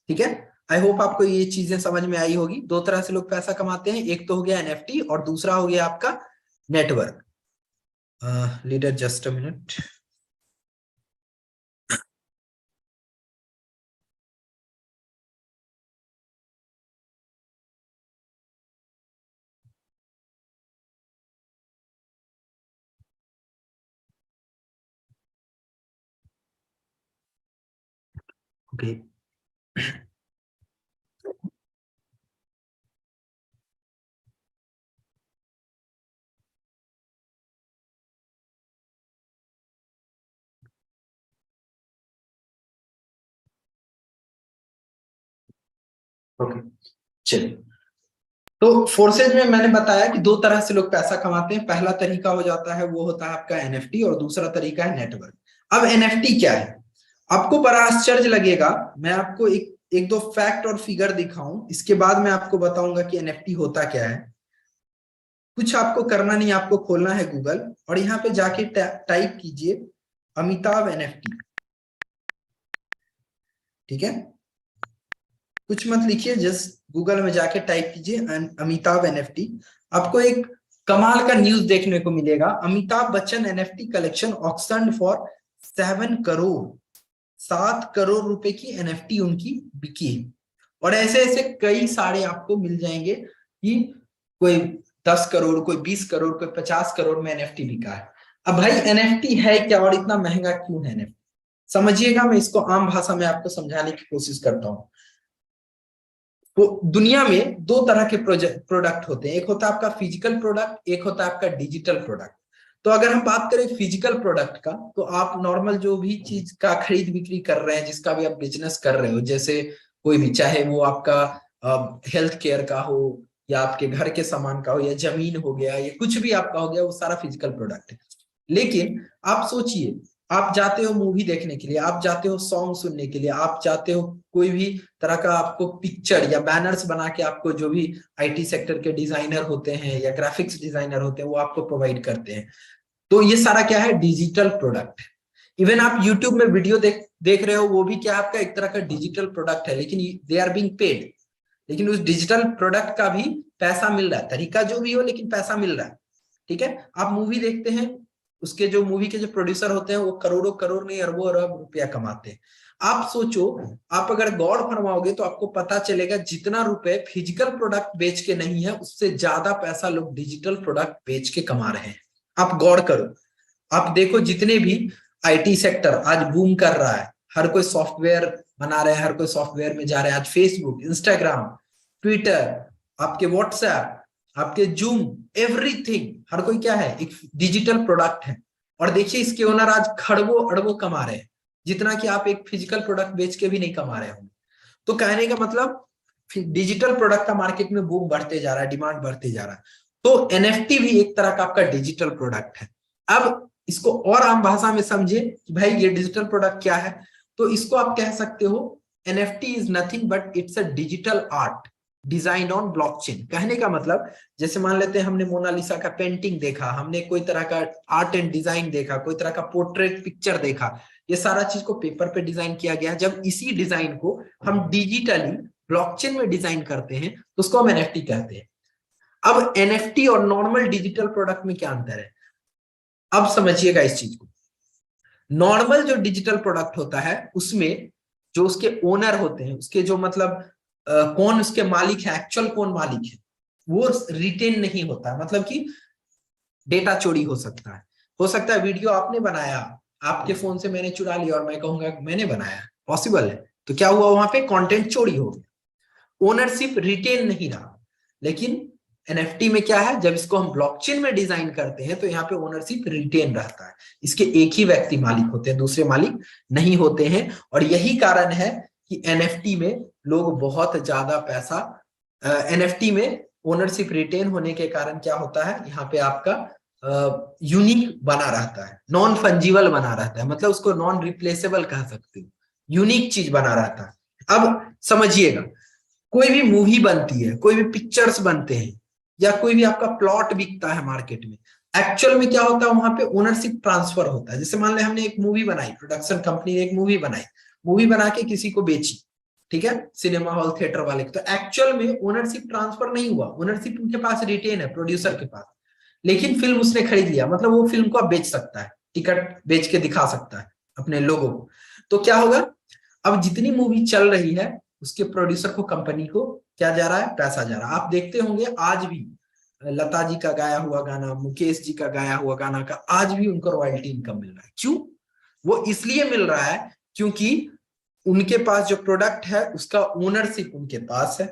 ठीक है, आई होप आपको ये चीजें समझ में आई होगी। 2 तरह से लोग पैसा कमाते हैं, एक तो हो गया NFT और दूसरा हो गया आपका network. Leader just a minute. Okay, okay, चलिए। तो फोर्सेज में मैंने बताया कि 2 तरह से लोग पैसा कमाते हैं। पहला तरीका हो जाता है, वो होता है आपका NFT, और दूसरा तरीका है नेटवर्क। अब NFT क्या है, आपको बड़ा आश्चर्य लगेगा। मैं आपको एक दो फैक्ट और फिगर दिखाऊं, इसके बाद मैं आपको बताऊंगा कि NFT होता क्या है। कुछ आपको करना नहीं, आपको खोलना है गूगल, और यहाँ पे जाके टाइप कीजिए अमिताभ NFT। ठीक है, कुछ मत लिखिए, जस्ट गूगल में जाके टाइप कीजिए अमिताभ NFT। आपको एक कमाल का न्यूज देखने को मिलेगा। Amitabh Bachchan NFT collection auction for 7 crore रुपए की NFT उनकी बिकी है। और ऐसे ऐसे कई सारे आपको मिल जाएंगे कि कोई 10 करोड़, कोई 20 करोड़, कोई 50 करोड़ में एनएफटी बिका है। अब भाई एनएफटी है क्या और इतना महंगा क्यों है एनएफटी? समझिएगा, मैं इसको आम भाषा में आपको समझाने की कोशिश करता हूँ। तो दुनिया में दो तरह के प्रोडक्ट होते हैं, एक होता है आपका फिजिकल प्रोडक्ट, एक होता है आपका डिजिटल प्रोडक्ट। तो अगर हम बात करें फिजिकल प्रोडक्ट का, तो आप नॉर्मल जो भी चीज का खरीद बिक्री कर रहे हैं, जिसका भी आप बिजनेस कर रहे हो, जैसे कोई भी, चाहे वो आपका हेल्थ केयर का हो, या आपके घर के सामान का हो, या जमीन हो गया, या कुछ भी आपका हो गया, वो सारा फिजिकल प्रोडक्ट है। लेकिन आप सोचिए, आप जाते हो मूवी देखने के लिए, आप जाते हो सॉन्ग सुनने के लिए, आप जाते हो कोई भी तरह का आपको पिक्चर या बैनर्स बना के, आपको जो भी आईटी सेक्टर के डिजाइनर होते हैं या ग्राफिक्स डिजाइनर होते हैं वो आपको प्रोवाइड करते हैं। तो ये सारा क्या है? Digital product. इवन आप यूट्यूब में वीडियो देख रहे हो, वो भी क्या आपका एक तरह का डिजिटल प्रोडक्ट है, लेकिन दे आर बीइंग पेड। लेकिन उस डिजिटल प्रोडक्ट का भी पैसा मिल रहा है, तरीका जो भी हो, लेकिन पैसा मिल रहा है। ठीक है, आप मूवी देखते हैं, उसके जो मूवी के जो प्रोड्यूसर होते हैं वो करोड़ों करोड़ नहीं, अरबों अरब रुपया कमाते हैं। आप सोचो, आप अगर गौर फरमाओगे तो आपको पता चलेगा जितना रुपए फिजिकल प्रोडक्ट बेच के नहीं है, उससे ज्यादा पैसा लोग डिजिटल प्रोडक्ट बेच के कमा रहे हैं। आप गौर करो, आप देखो, जितने भी आईटी सेक्टर आज बूम कर रहा है, हर कोई सॉफ्टवेयर बना रहे हैं, हर कोई सॉफ्टवेयर में जा रहे हैं। आज फेसबुक, इंस्टाग्राम, ट्विटर, आपके व्हाट्सएप, आपके जूम, एवरीथिंग, हर कोई क्या है? एक डिजिटल प्रोडक्ट है। और देखिए, इसके ओनर आज खरबों अरबों कमा रहे हैं, जितना कि आप एक फिजिकल प्रोडक्ट बेच के भी नहीं कमा रहे होंगे। तो कहने का मतलब, डिजिटल प्रोडक्ट का मार्केट में बूम बढ़ते जा रहा है, डिमांड बढ़ते जा रहा है। तो एनएफटी भी एक तरह का आपका डिजिटल प्रोडक्ट है। अब इसको और आम भाषा में समझे कि भाई ये डिजिटल प्रोडक्ट क्या है, तो इसको आप कह सकते हो NFT is nothing but it's a digital art design on blockchain. कहने का मतलब, जैसे मान लेते हैं हमने मोनालिसा का पेंटिंग देखा, हमने कोई तरह का आर्ट एंड डिजाइन देखा, कोई तरह का पोर्ट्रेट पिक्चर देखा, ये सारा चीज को पेपर पे डिजाइन किया गया। जब इसी डिजाइन को हम डिजिटली ब्लॉकचेन में डिजाइन करते हैं तो उसको हम एनएफटी कहते हैं। अब एनएफटी और नॉर्मल डिजिटल प्रोडक्ट में क्या अंतर है? अब समझिएगा इस चीज को। नॉर्मल जो डिजिटल प्रोडक्ट होता है, उसमें जो उसके ओनर होते हैं, उसके जो मतलब कौन उसके मालिक है, एक्चुअल कौन मालिक है, वो रिटेन नहीं होता। मतलब कि डेटा चोरी हो सकता है। हो सकता है वीडियो आपने बनाया, आपके फोन से मैंने चुरा लिया और मैं कहूंगा मैंने बनाया, पॉसिबल है। तो क्या हुआ? वहां पे कंटेंट चोरी हो गया, ओनरशिप रिटेन नहीं रहा। लेकिन एनएफटी में क्या है? जब इसको हम ब्लॉकचेन में डिजाइन करते हैं तो यहाँ पे ओनरशिप रिटेन रहता है। इसके एक ही व्यक्ति मालिक होते हैं, दूसरे मालिक नहीं होते हैं। और यही कारण है कि एनएफटी में लोग बहुत ज्यादा पैसा, एनएफटी में ओनरशिप रिटेन होने के कारण क्या होता है, यहाँ पे आपका यूनिक बना रहता है, नॉन फंजिबल बना रहता है। मतलब उसको नॉन रिप्लेसेबल कह सकते हो, यूनिक चीज बना रहता है। अब समझिएगा, कोई भी मूवी बनती है, कोई भी पिक्चर्स बनते हैं, या कोई भी आपका प्लॉट बिकता है मार्केट में, एक्चुअल में क्या होता है? वहां पे ओनरशिप ट्रांसफर होता है। जैसे मान ले हमने एक मूवी बनाई, प्रोडक्शन कंपनी ने एक मूवी बनाई, मूवी बना के किसी को बेची, ठीक है, सिनेमा हॉल थिएटर वाले को, तो एक्चुअल में ओनरशिप ट्रांसफर नहीं हुआ, ओनरशिप उनके पास रिटेन है, प्रोड्यूसर के पास। लेकिन फिल्म उसने खरीद लिया, मतलब वो फिल्म को अब बेच सकता है, टिकट बेच के दिखा सकता है अपने लोगों को। तो क्या होगा? अब जितनी मूवी चल रही है, उसके प्रोड्यूसर को, कंपनी को क्या जा रहा है? पैसा जा रहा है। आप देखते होंगे आज भी लता जी का गाया हुआ गाना, मुकेश जी का गाया हुआ गाना का आज भी उनको रॉयल्टी इनकम मिल रहा है। क्यों? वो इसलिए मिल रहा है क्योंकि उनके पास जो प्रोडक्ट है उसका ओनरशिप उनके पास है,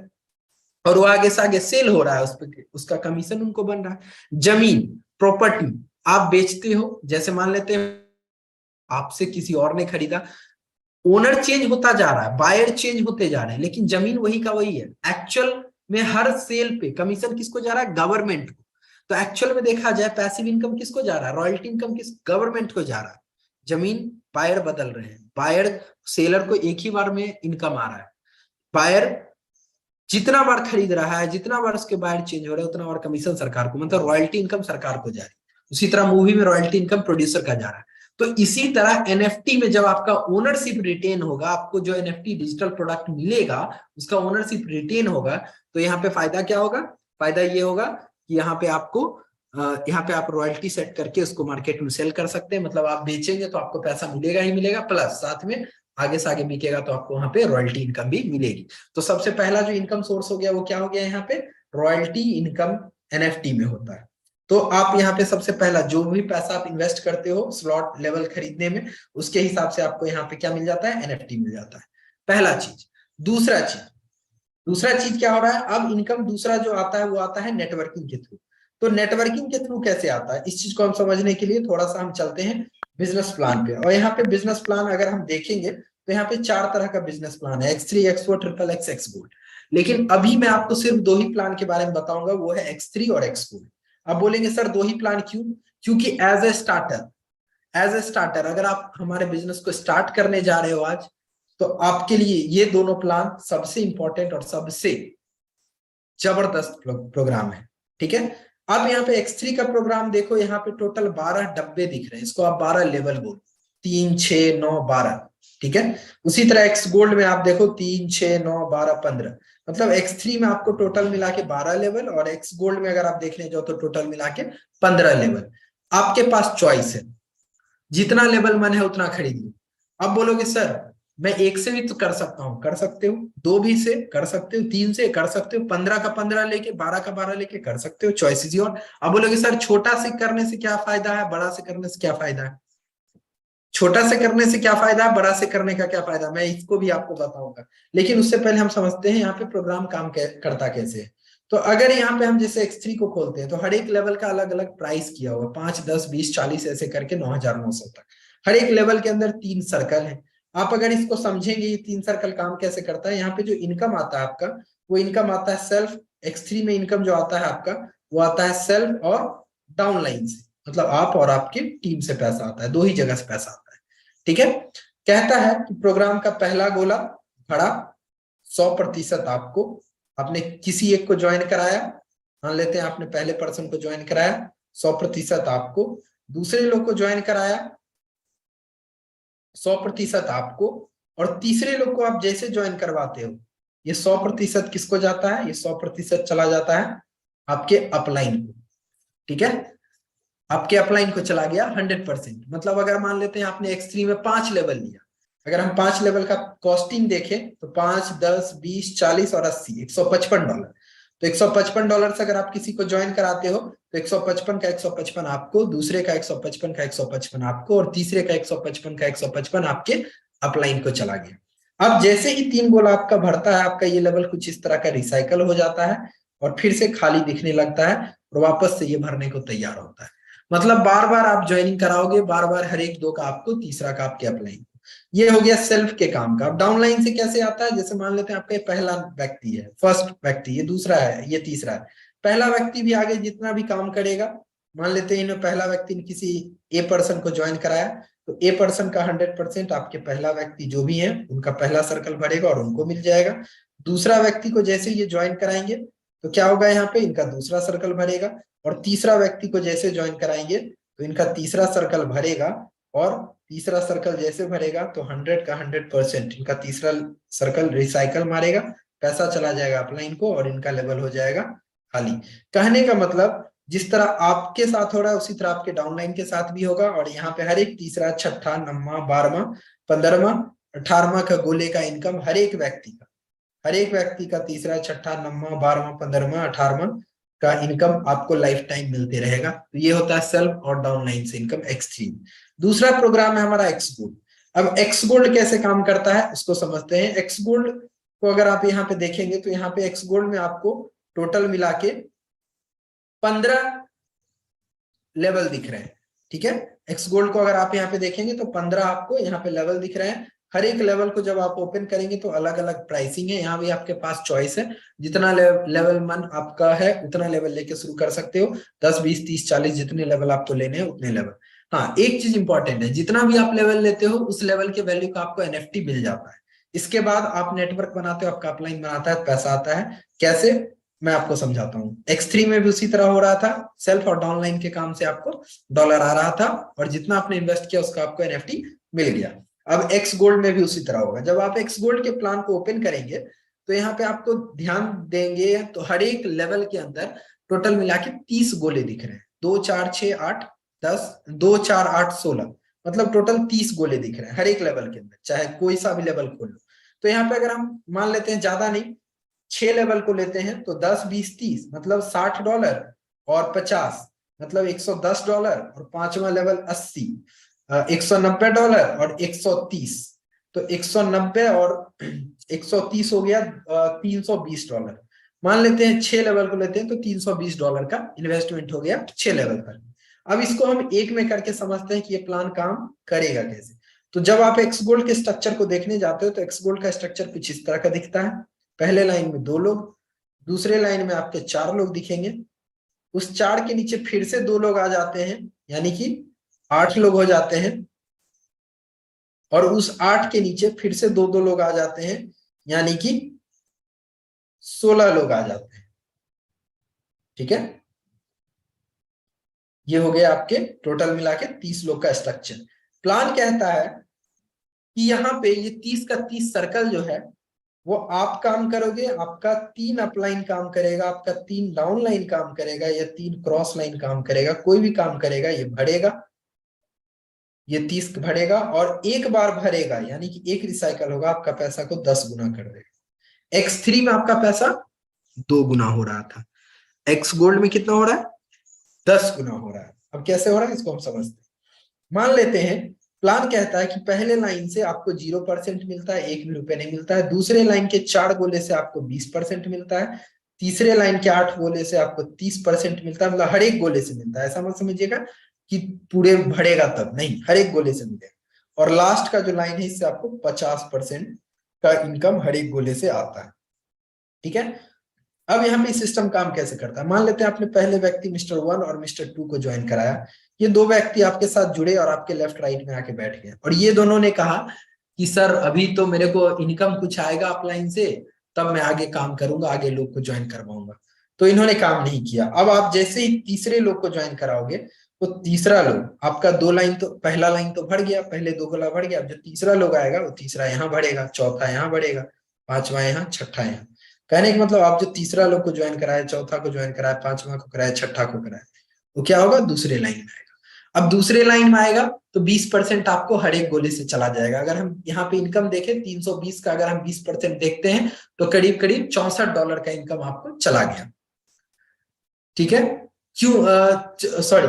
और वो आगे से आगे सेल हो रहा है, उस पर उसका कमीशन उनको बन रहा है। जमीन, प्रॉपर्टी आप बेचते हो, जैसे मान लेते हैं आपसे किसी और ने खरीदा, ओनर चेंज होता जा रहा है, बायर चेंज होते जा रहे हैं, लेकिन जमीन वही का वही है। एक्चुअल में हर सेल पे कमीशन किसको जा रहा है? गवर्नमेंट को। तो एक्चुअल में देखा जाए, पैसिव इनकम किसको जा रहा है? रॉयल्टी इनकम किस? गवर्नमेंट को जा रहा है। जमीन बायर बदल रहे हैं, बायर सेलर को एक ही बार में इनकम आ रहा है। बायर जितना बार खरीद रहा है, जितना बार उसके बायर चेंज हो रहा है, उतना बार कमीशन सरकार को, मतलब रॉयल्टी इनकम सरकार को जा रही है। उसी तरह मूवी में रॉयल्टी इनकम प्रोड्यूसर का जा रहा है। तो इसी तरह एनएफटी में जब आपका ओनरशिप रिटेन होगा, आपको जो एनएफटी डिजिटल प्रोडक्ट मिलेगा उसका ओनरशिप रिटेन होगा, तो यहाँ पे फायदा क्या होगा? फायदा ये होगा कि यहाँ पे आपको यहाँ पे आप रॉयल्टी सेट करके उसको मार्केट में सेल कर सकते हैं। मतलब आप बेचेंगे तो आपको पैसा मिलेगा ही मिलेगा, प्लस साथ में आगे से आगे बिकेगा तो आपको वहां पे रॉयल्टी इनकम भी मिलेगी। तो सबसे पहला जो इनकम सोर्स हो गया वो क्या हो गया यहाँ पे, रॉयल्टी इनकम एनएफटी में होता है। तो आप यहाँ पे सबसे पहला जो भी पैसा आप इन्वेस्ट करते हो स्लॉट लेवल खरीदने में, उसके हिसाब से आपको यहाँ पे क्या मिल जाता है, एनएफटी मिल जाता है, पहला चीज। दूसरा चीज क्या हो रहा है, अब इनकम दूसरा जो आता है वो आता है नेटवर्किंग के थ्रू। तो नेटवर्किंग के थ्रू कैसे आता है, इस चीज को हम समझने के लिए थोड़ा सा हम चलते हैं बिजनेस प्लान पे। और यहाँ पे बिजनेस प्लान अगर हम देखेंगे तो यहाँ पे 4 तरह का बिजनेस प्लान है, X3, X4, triple x, x gold. लेकिन अभी मैं आपको सिर्फ 2 ही प्लान के बारे में बताऊंगा, वो है X3 और एक्स गोल्ड। अब बोलेंगे सर 2 ही प्लान क्यों, क्योंकि एज ए स्टार्टर अगर आप हमारे बिजनेस को स्टार्ट करने जा रहे हो आज, तो आपके लिए ये दोनों प्लान सबसे इंपॉर्टेंट और सबसे जबरदस्त प्रोग्राम है। ठीक है, अब यहाँ पे X3 का प्रोग्राम देखो, यहाँ पे टोटल 12 डब्बे दिख रहे हैं, इसको आप 12 लेवल बोलो, 3, 6, 9, 12। ठीक है, उसी तरह एक्स गोल्ड में आप देखो 3, 6, 9, 12, 15। मतलब X3 में आपको टोटल मिला के 12 लेवल, और एक्स गोल्ड में अगर आप देखने जाओ तो टोटल मिला के 15 लेवल। आपके पास चॉइस है, जितना लेवल मन है उतना खरीद लो। अब बोलोगे सर मैं एक से भी तो कर सकता हूँ, कर सकते हो, 2 भी से कर सकते हो, 3 से कर सकते हो, 15 का 15 लेके, 12 का 12 लेके कर सकते हो, चॉइस इज योर। अब बोलोगे सर छोटा से करने से क्या फायदा है, बड़ा से करने से क्या फायदा है, छोटा से करने से क्या फायदा है, बड़ा से करने का क्या फायदा, मैं इसको भी आपको बताऊंगा। लेकिन उससे पहले हम समझते हैं यहाँ पे प्रोग्राम काम करता कैसे है। तो अगर यहाँ पे हम जैसे X3 को खोलते हैं तो हर एक लेवल का अलग अलग प्राइस किया हुआ, 5, 10, 20, 40 ऐसे करके 9,900 तक। हर एक लेवल के अंदर 3 सर्कल है। आप अगर इसको समझेंगे ये 3 सर्कल काम कैसे करता है, यहाँ पे जो इनकम आता है आपका, वो इनकम आता है सेल्फ। X3 में इनकम जो आता है आपका, वो आता है सेल्फ और डाउनलाइन से, मतलब आप और आपकी टीम से पैसा आता है, 2 ही जगह से पैसा आता है। ठीक है, कहता है कि प्रोग्राम का पहला गोला भरा 100% आपको, आपने किसी एक को ज्वाइन कराया, मान लेते हैं आपने पहले पर्सन को ज्वाइन कराया, 100% आपको, दूसरे लोग को ज्वाइन कराया 100% आपको, और तीसरे लोग को आप जैसे ज्वाइन करवाते हो, ये 100% किसको जाता है, ये 100% चला जाता है आपके अपलाइन को। ठीक है, आपके अपलाइन को चला गया 100%। मतलब अगर मान लेते हैं आपने X3 में 5 लेवल लिया, अगर हम 5 लेवल का कॉस्टिंग देखें तो 5, 10, 20, 40 और 80, $155। तो $155 से अगर आप किसी को ज्वाइन कराते हो तो 155 का 155 आपको, दूसरे का 155 का 155 आपको, और तीसरे का 155 का 155 आपके अपलाइन को चला गया। अब जैसे ही 3 गोला आपका भरता है, आपका ये लेवल कुछ इस तरह का रिसाइकल हो जाता है और फिर से खाली दिखने लगता है और वापस से ये भरने को तैयार होता है। मतलब बार बार आप ज्वाइनिंग कराओगे, बार बार हर एक 2 का आपको, तीसरा का आपके अपलाइन। ये हो गया सेल्फ के काम का। अब डाउनलाइन से कैसे आता है, जैसे मान लेते हैं आपका पहला व्यक्ति है, फर्स्ट व्यक्ति, ये दूसरा है, ये तीसरा है। पहला व्यक्ति भी आगे जितना भी काम करेगा, मान लेते हैं इन्हें पहला व्यक्ति ने किसी ए पर्सन को ज्वाइन कराया, तो ए पर्सन का 100% आपके पहला व्यक्ति जो भी है उनका पहला सर्कल भरेगा और उनको मिल जाएगा। दूसरा व्यक्ति को जैसे ये ज्वाइन कराएंगे तो क्या होगा, यहाँ पे इनका दूसरा सर्कल भरेगा, और तीसरा व्यक्ति को जैसे ज्वाइन कराएंगे तो इनका तीसरा सर्कल भरेगा, और तीसरा सर्कल जैसे भरेगा तो 100 का 100% इनका तीसरा सर्कल रिसाइकल मारेगा, पैसा चला जाएगा अपलाइन को और इनका लेवल हो जाएगा खाली। कहने का मतलब जिस तरह आपके साथ हो रहा है उसी तरह आपके डाउनलाइन के साथ भी होगा, और यहाँ पे हर एक तीसरा, छठा, 9वां, 12वां, 15वां, 18वां का गोले का इनकम हर एक व्यक्ति का तीसरा, छठा, 9वां, 12वां, 15वां, 18वां का इनकम आपको लाइफ टाइम मिलते रहेगा। तो ये होता है सेल्फ और डाउनलाइन से इनकम X3। दूसरा प्रोग्राम है हमारा एक्स गोल्ड। अब एक्स गोल्ड कैसे काम करता है उसको समझते हैं। एक्स गोल्ड को अगर आप यहाँ पे देखेंगे तो यहाँ पे एक्स गोल्ड में आपको टोटल मिला के 15 लेवल दिख रहे हैं। ठीक है, एक्स गोल्ड को अगर आप यहाँ पे देखेंगे तो 15 आपको यहाँ पे लेवल दिख रहे हैं। हर एक लेवल को जब आप ओपन करेंगे तो अलग अलग प्राइसिंग है, यहाँ भी आपके पास चॉइस है, जितना लेवल मन आपका है उतना लेवल लेके शुरू कर सकते हो, 10, 20, 30, 40 जितने लेवल आपको लेने हैं उतने लेवल। हाँ, एक चीज इंपॉर्टेंट है, जितना भी आप लेवल लेते हो उस लेवल के वैल्यू का आपको एनएफटी मिल जाता है। इसके बाद आप नेटवर्क बनाते हो, आपका अपलाइन बनाता है, पैसा आता है। कैसे, मैं आपको समझाता हूँ। X3 में भी उसी तरह हो रहा था, सेल्फ और डाउनलाइन के काम से आपको डॉलर आ रहा था, और जितना आपने इन्वेस्ट किया उसका आपको एनएफटी मिल गया। अब एक्स गोल्ड में भी उसी तरह होगा। जब आप एक्स गोल्ड के प्लान को ओपन करेंगे तो यहाँ पे आपको ध्यान देंगे तो हर एक लेवल के अंदर टोटल मिला के 30 गोले दिख रहे हैं, 2, 4, 6, 8, 10, 2, 4, 8, 16, मतलब टोटल 30 गोले दिख रहे हैं हर एक लेवल के अंदर, चाहे कोई सा भी लेवल खोल लो। तो यहाँ पे अगर हम मान लेते हैं, ज्यादा नहीं 6 लेवल को लेते हैं, तो 10 20 30 मतलब $60 और 50 मतलब $110, और पांचवा लेवल 80 $190 और 130, तो 190 और 130 हो गया $320। मान लेते हैं 6 लेवल को लेते हैं तो $320 का इन्वेस्टमेंट हो गया 6 लेवल पर। अब इसको हम एक में करके समझते हैं कि ये प्लान काम करेगा कैसे। तो जब आप एक्स गोल्ड के स्ट्रक्चर को देखने जाते हो तो एक्स गोल्ड का स्ट्रक्चर कुछ इस तरह का दिखता है। पहले लाइन में 2 लोग, दूसरे लाइन में आपके 4 लोग दिखेंगे, उस 4 के नीचे फिर से 2 लोग आ जाते हैं, यानी कि 8 लोग हो जाते हैं, और उस 8 के नीचे फिर से 2 लोग आ जाते हैं, यानी कि 16 लोग आ जाते हैं। ठीक है, ये हो गया आपके टोटल मिला के 30 लोग का स्ट्रक्चर। प्लान कहता है कि यहाँ पे ये 30 का 30 सर्कल जो है वो आप काम करोगे, आपका 3 अपलाइन काम करेगा, आपका 3 डाउन लाइन काम करेगा, या 3 क्रॉस लाइन काम करेगा, कोई भी काम करेगा, ये भरेगा, ये 30 भरेगा, और एक बार भरेगा यानी कि एक रिसाइकल होगा, आपका पैसा को 10 गुना कर देगा। X3 में आपका पैसा 2 गुना हो रहा था, एक्स गोल्ड में कितना हो रहा है? 10 गुना हो रहा है। अब कैसे हो रहा है इसको हम समझते हैं। मान लेते हैं प्लान कहता है कि पहले लाइन से आपको 0% मिलता है, 1 भी रुपए नहीं मिलता है। दूसरे लाइन के 4 गोले से आपको 20% मिलता है। तीसरे लाइन के 8 गोले से आपको 30% मिलता है, मतलब हर एक गोले से मिलता है। ऐसा मत समझिएगा कि पूरे भरेगा तब, नहीं, हर एक गोले से मिलेगा। और लास्ट का जो लाइन है इससे आपको 50% का इनकम हर एक गोले से आता है। ठीक है, अब यहाँ पे सिस्टम काम कैसे करता है। मान लेते हैं आपने पहले व्यक्ति मिस्टर 1 और मिस्टर 2 को ज्वाइन कराया। ये 2 व्यक्ति आपके साथ जुड़े और आपके लेफ्ट राइट में आके बैठ गए, और ये दोनों ने कहा कि सर अभी तो मेरे को इनकम कुछ आएगा अपलाइन से, तब मैं आगे काम करूंगा, आगे लोग को ज्वाइन करवाऊंगा। तो इन्होंने काम नहीं किया। अब आप जैसे ही तीसरे लोग को ज्वाइन कराओगे तो तीसरा लोग आपका 2 लाइन, तो पहला लाइन तो भर गया, पहले 2 गोला भर गया। अब जो तीसरा लोग आएगा वो तीसरा यहाँ बढ़ेगा, चौथा यहाँ बढ़ेगा, पांचवा यहाँ, छठा यहाँ। कहने का मतलब आप जो तीसरा लोग को ज्वाइन कराए, चौथा को ज्वाइन कराए, पांचवा को कराए, छठा को कराए, वो क्या होगा? दूसरे लाइन में आएगा। अब दूसरे लाइन में आएगा तो 20% आपको हर एक गोले से चला जाएगा। अगर हम यहाँ पे इनकम देखें 320 का, अगर हम 20% देखते हैं तो करीब करीब $64 का इनकम आपको चला गया। ठीक है, क्यों, सॉरी,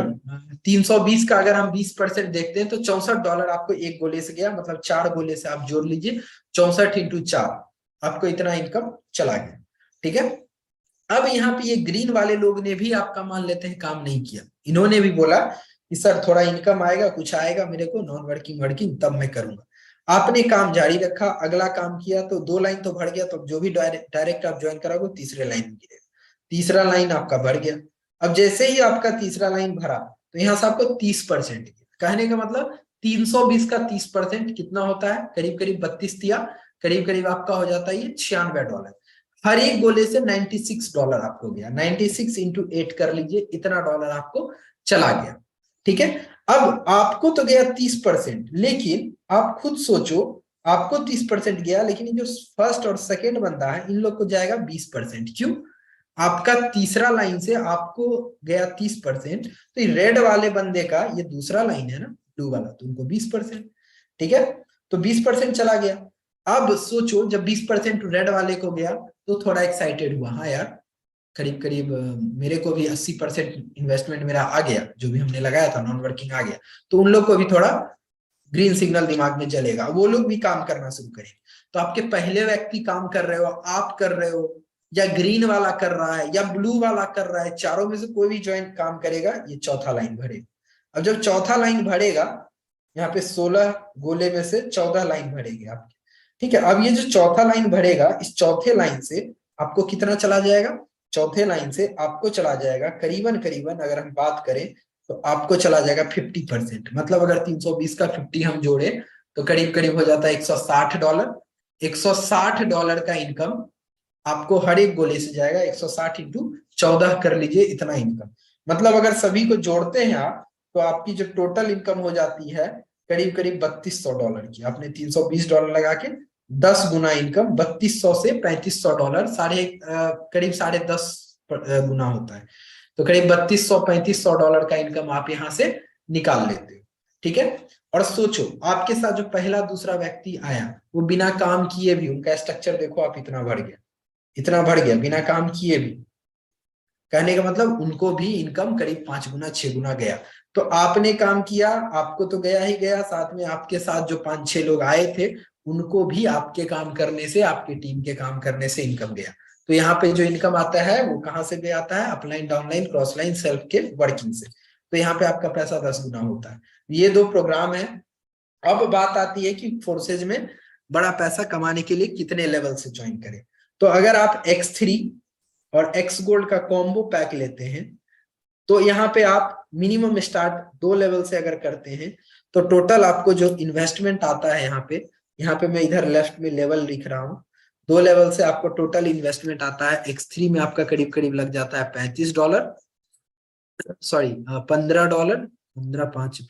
320 का अगर हम 20% देखते हैं तो $64 आपको एक गोले से गया, मतलब 4 गोले से आप जोड़ लीजिए, 64 इंटू 4, आपको इतना इनकम चला गया। ठीक है, अब यहाँ पे ये ग्रीन वाले लोग ने भी आपका मान लेते हैं काम नहीं किया। इन्होंने भी बोला कि सर थोड़ा इनकम आएगा, कुछ आएगा मेरे को, नॉन वर्किंग वर्किंग, तब मैं करूंगा। आपने काम जारी रखा, अगला काम किया, तो 2 लाइन तो भर गया, तो जो भी डायरेक्ट आप ज्वाइन कराओगे तीसरे लाइन में गिरेगा। तीसरा लाइन आपका भर गया। अब जैसे ही आपका तीसरा लाइन भरा तो यहाँ से आपको 30%, कहने का मतलब 320 का 30% कितना होता है? करीब करीब 32 दिया, करीब करीब आपका हो जाता है ये $96। हर एक गोले से $96 आपको गया। 96 इंटू 8 कर लीजिए, इतना डॉलर आपको चला गया। ठीक है, अब आपको तो गया 30%, लेकिन आप खुद सोचो, आपको 30% गया, लेकिन ये जो फर्स्ट और सेकंड बंदा है इन लोग को जाएगा 20%। क्यों? आपका तीसरा लाइन से आपको गया 30%, तो रेड वाले बंदे का, ये दूसरा लाइन है ना ब्लू वाला, तो उनको 20%। ठीक है, तो 20% चला गया। अब सोचो जब 20% रेड वाले को गया तो थोड़ा एक्साइटेड हुआ, हाँ यार करीब करीब मेरे को भी 80% इन्वेस्टमेंट मेरा आ गया, जो भी हमने लगाया था नॉन वर्किंग आ गया। तो उन लोग को भी थोड़ा ग्रीन सिग्नल दिमाग में जलेगा, वो लोग भी काम करना शुरू करेंगे। तो आपके पहले व्यक्ति काम कर रहे हो, आप कर रहे हो, या ग्रीन वाला कर रहा है, या ब्लू वाला कर रहा है, चारों में से कोई भी ज्वाइन काम करेगा, ये चौथा लाइन भरेगा। अब जब चौथा लाइन भरेगा, यहाँ पे 16 गोले में से 14 लाइन भरेगी आपकी। ठीक है, अब ये जो चौथा लाइन भरेगा, इस चौथे लाइन से आपको कितना चला जाएगा? चौथे लाइन से आपको चला जाएगा करीबन करीबन, अगर हम बात करें तो आपको चला जाएगा 50%। मतलब अगर 320 का 50 हम जोड़े तो करीब करीब हो जाता है $160। $160 का इनकम आपको हर एक गोले से जाएगा। 160 इंटू 14 कर लीजिए, इतना इनकम। मतलब अगर सभी को जोड़ते हैं आप, तो आपकी जो टोटल इनकम हो जाती है करीब करीब $3200 की। आपने $320 लगा के 10 गुना इनकम, 3200 से $3500, करीब 10.5 गुना होता है। तो करीब $3200-$3500 का इनकम आप यहाँ से निकाल लेते हो। ठीक है, और सोचो आपके साथ जो पहला दूसरा व्यक्ति आया वो बिना काम किए भी, उनका स्ट्रक्चर देखो आप, इतना बढ़ गया, इतना बढ़ गया बिना काम किए भी। कहने का मतलब उनको भी इनकम करीब 5 गुना 6 गुना गया। तो आपने काम किया, आपको तो गया ही गया, साथ में आपके साथ जो 5-6 लोग आए थे उनको भी आपके काम करने से, आपके टीम के काम करने से इनकम गया। तो यहाँ पे जो इनकम आता है वो कहाँ से भी आता है? Upline, downline, cross line, self के वर्किंग से। तो यहाँ पे आपका पैसा 10 गुना होता है। ये 2 प्रोग्राम है। अब बात आती है कि फोर्सेज में बड़ा पैसा कमाने के लिए कितने लेवल से ज्वाइन करें। तो अगर आप X3 और X गोल्ड का कॉम्बो पैक लेते हैं तो यहाँ पे आप मिनिमम स्टार्ट 2 लेवल से अगर करते हैं तो टोटल आपको जो इन्वेस्टमेंट आता है, यहाँ पे मैं इधर लेफ्ट में लेवल लिख रहा हूँ, 2 लेवल से आपको टोटल इन्वेस्टमेंट आता है। X3 में आपका करीब करीब लग जाता है $35, सॉरी $15, 15 5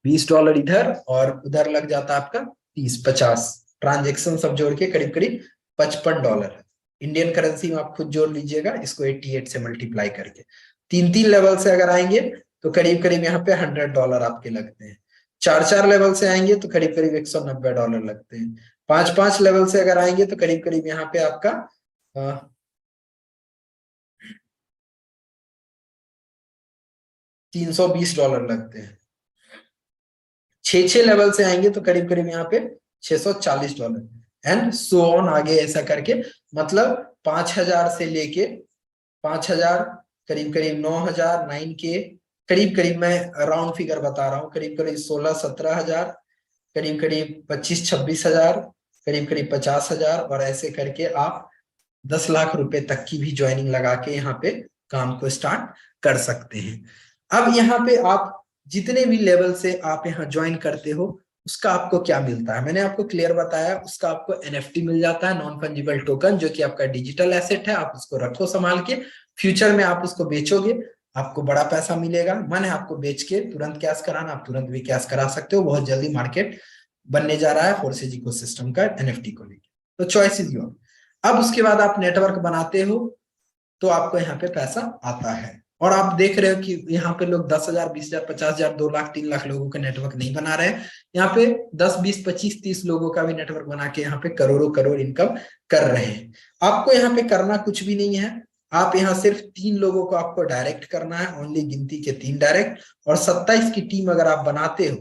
$20 इधर, और उधर लग जाता है आपका 30-50, ट्रांजेक्शन सब जोड़ के करीब करीब $55। इंडियन करेंसी में आप खुद जोड़ लीजिएगा इसको 88 से मल्टीप्लाई करके। 3-3 लेवल से अगर आएंगे तो करीब करीब यहाँ पे $100 आपके लगते हैं। 4-4 लेवल से आएंगे तो करीब करीब $190 लगते हैं। 5-5 लेवल से अगर आएंगे तो करीब करीब यहाँ पे आपका $320 लगते हैं। 6-6 लेवल से आएंगे तो करीब करीब यहाँ पे $640 एंड सो ऑन, आगे ऐसा करके, मतलब 5,000 से लेके 5,000, करीब करीब 9,000, 9K, करीब करीब मैं राउंड फिगर बता रहा हूँ, करीब करीब 16-17 हजार, करीब करीब 25-26 हजार, करीब करीब 50 हजार, और ऐसे करके आप 10 लाख रुपए तक की भी ज्वाइनिंग लगा के यहाँ पे काम को स्टार्ट कर सकते हैं। अब यहाँ पे आप जितने भी लेवल से आप यहाँ ज्वाइन करते हो उसका आपको क्या मिलता है, मैंने आपको क्लियर बताया। उसका आपको NFT मिल जाता है, नॉन फंजिबल टोकन, जो कि आपका डिजिटल एसेट है। आप उसको रखो संभाल के, फ्यूचर में आप उसको बेचोगे, आपको बड़ा पैसा मिलेगा। मन है आपको बेच के तुरंत कैश कराना, आप तुरंत भी कैश करा सकते हो। बहुत जल्दी मार्केट बनने जा रहा है फोर्सेज इकोसिस्टम का NFT को लेकर, तो चॉइस इज योर। अब उसके बाद आप नेटवर्क बनाते हो तो आपको यहाँ पे पैसा आता है। और आप देख रहे हो कि यहाँ पे लोग 10,000, 20,000, 50,000, 2 लाख, 3 लाख लोगों का नेटवर्क नहीं बना रहे हैं। यहाँ पे 10, 20, 25, 30 लोगों का भी नेटवर्क बना के यहाँ पे करोड़ों करोड़ इनकम कर रहे हैं। आपको यहाँ पे करना कुछ भी नहीं है। आप यहाँ सिर्फ 3 लोगों को आपको डायरेक्ट करना है, ओनली गिनती के 3 डायरेक्ट, और 27 की टीम अगर आप बनाते हो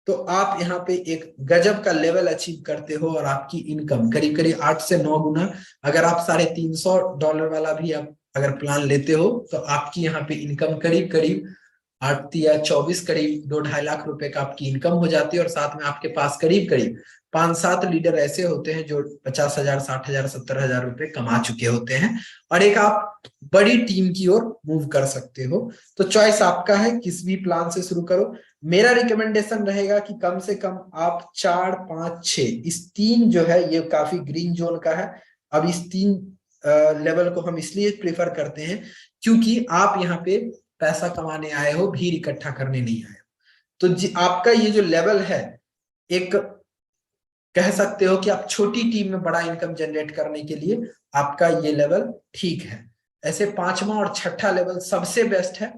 तो आप यहाँ पे एक गजब का लेवल अचीव करते हो, और आपकी इनकम करीब करीब 8 से 9 गुना। अगर आप $350 वाला भी आप अगर प्लान लेते हो तो आपकी यहाँ पे इनकम करीब करीब 8 या 24, करीब 2-2.5 लाख रुपए का आपकी इनकम हो जाती है। और साथ में आपके पास करीब करीब 5-7 लीडर ऐसे होते हैं जो 50,000, 60,000, 70,000 रुपए कमा चुके होते हैं, और एक आप बड़ी टीम की ओर मूव कर सकते हो। तो चॉइस आपका है, किस भी प्लान से शुरू करो। मेरा रिकमेंडेशन रहेगा कि कम से कम आप 4, 5, 6, इस 3 जो है ये काफी ग्रीन जोन का है। अब इस 3 लेवल को हम इसलिए प्रेफर करते हैं क्योंकि आप यहाँ पे पैसा कमाने आए हो, भीड़ इकट्ठा करने नहीं आए हो। तो आपका ये जो लेवल है, एक कह सकते हो कि आप छोटी टीम में बड़ा इनकम जनरेट करने के लिए आपका ये लेवल ठीक है। ऐसे 5वां और 6ठा लेवल सबसे बेस्ट है।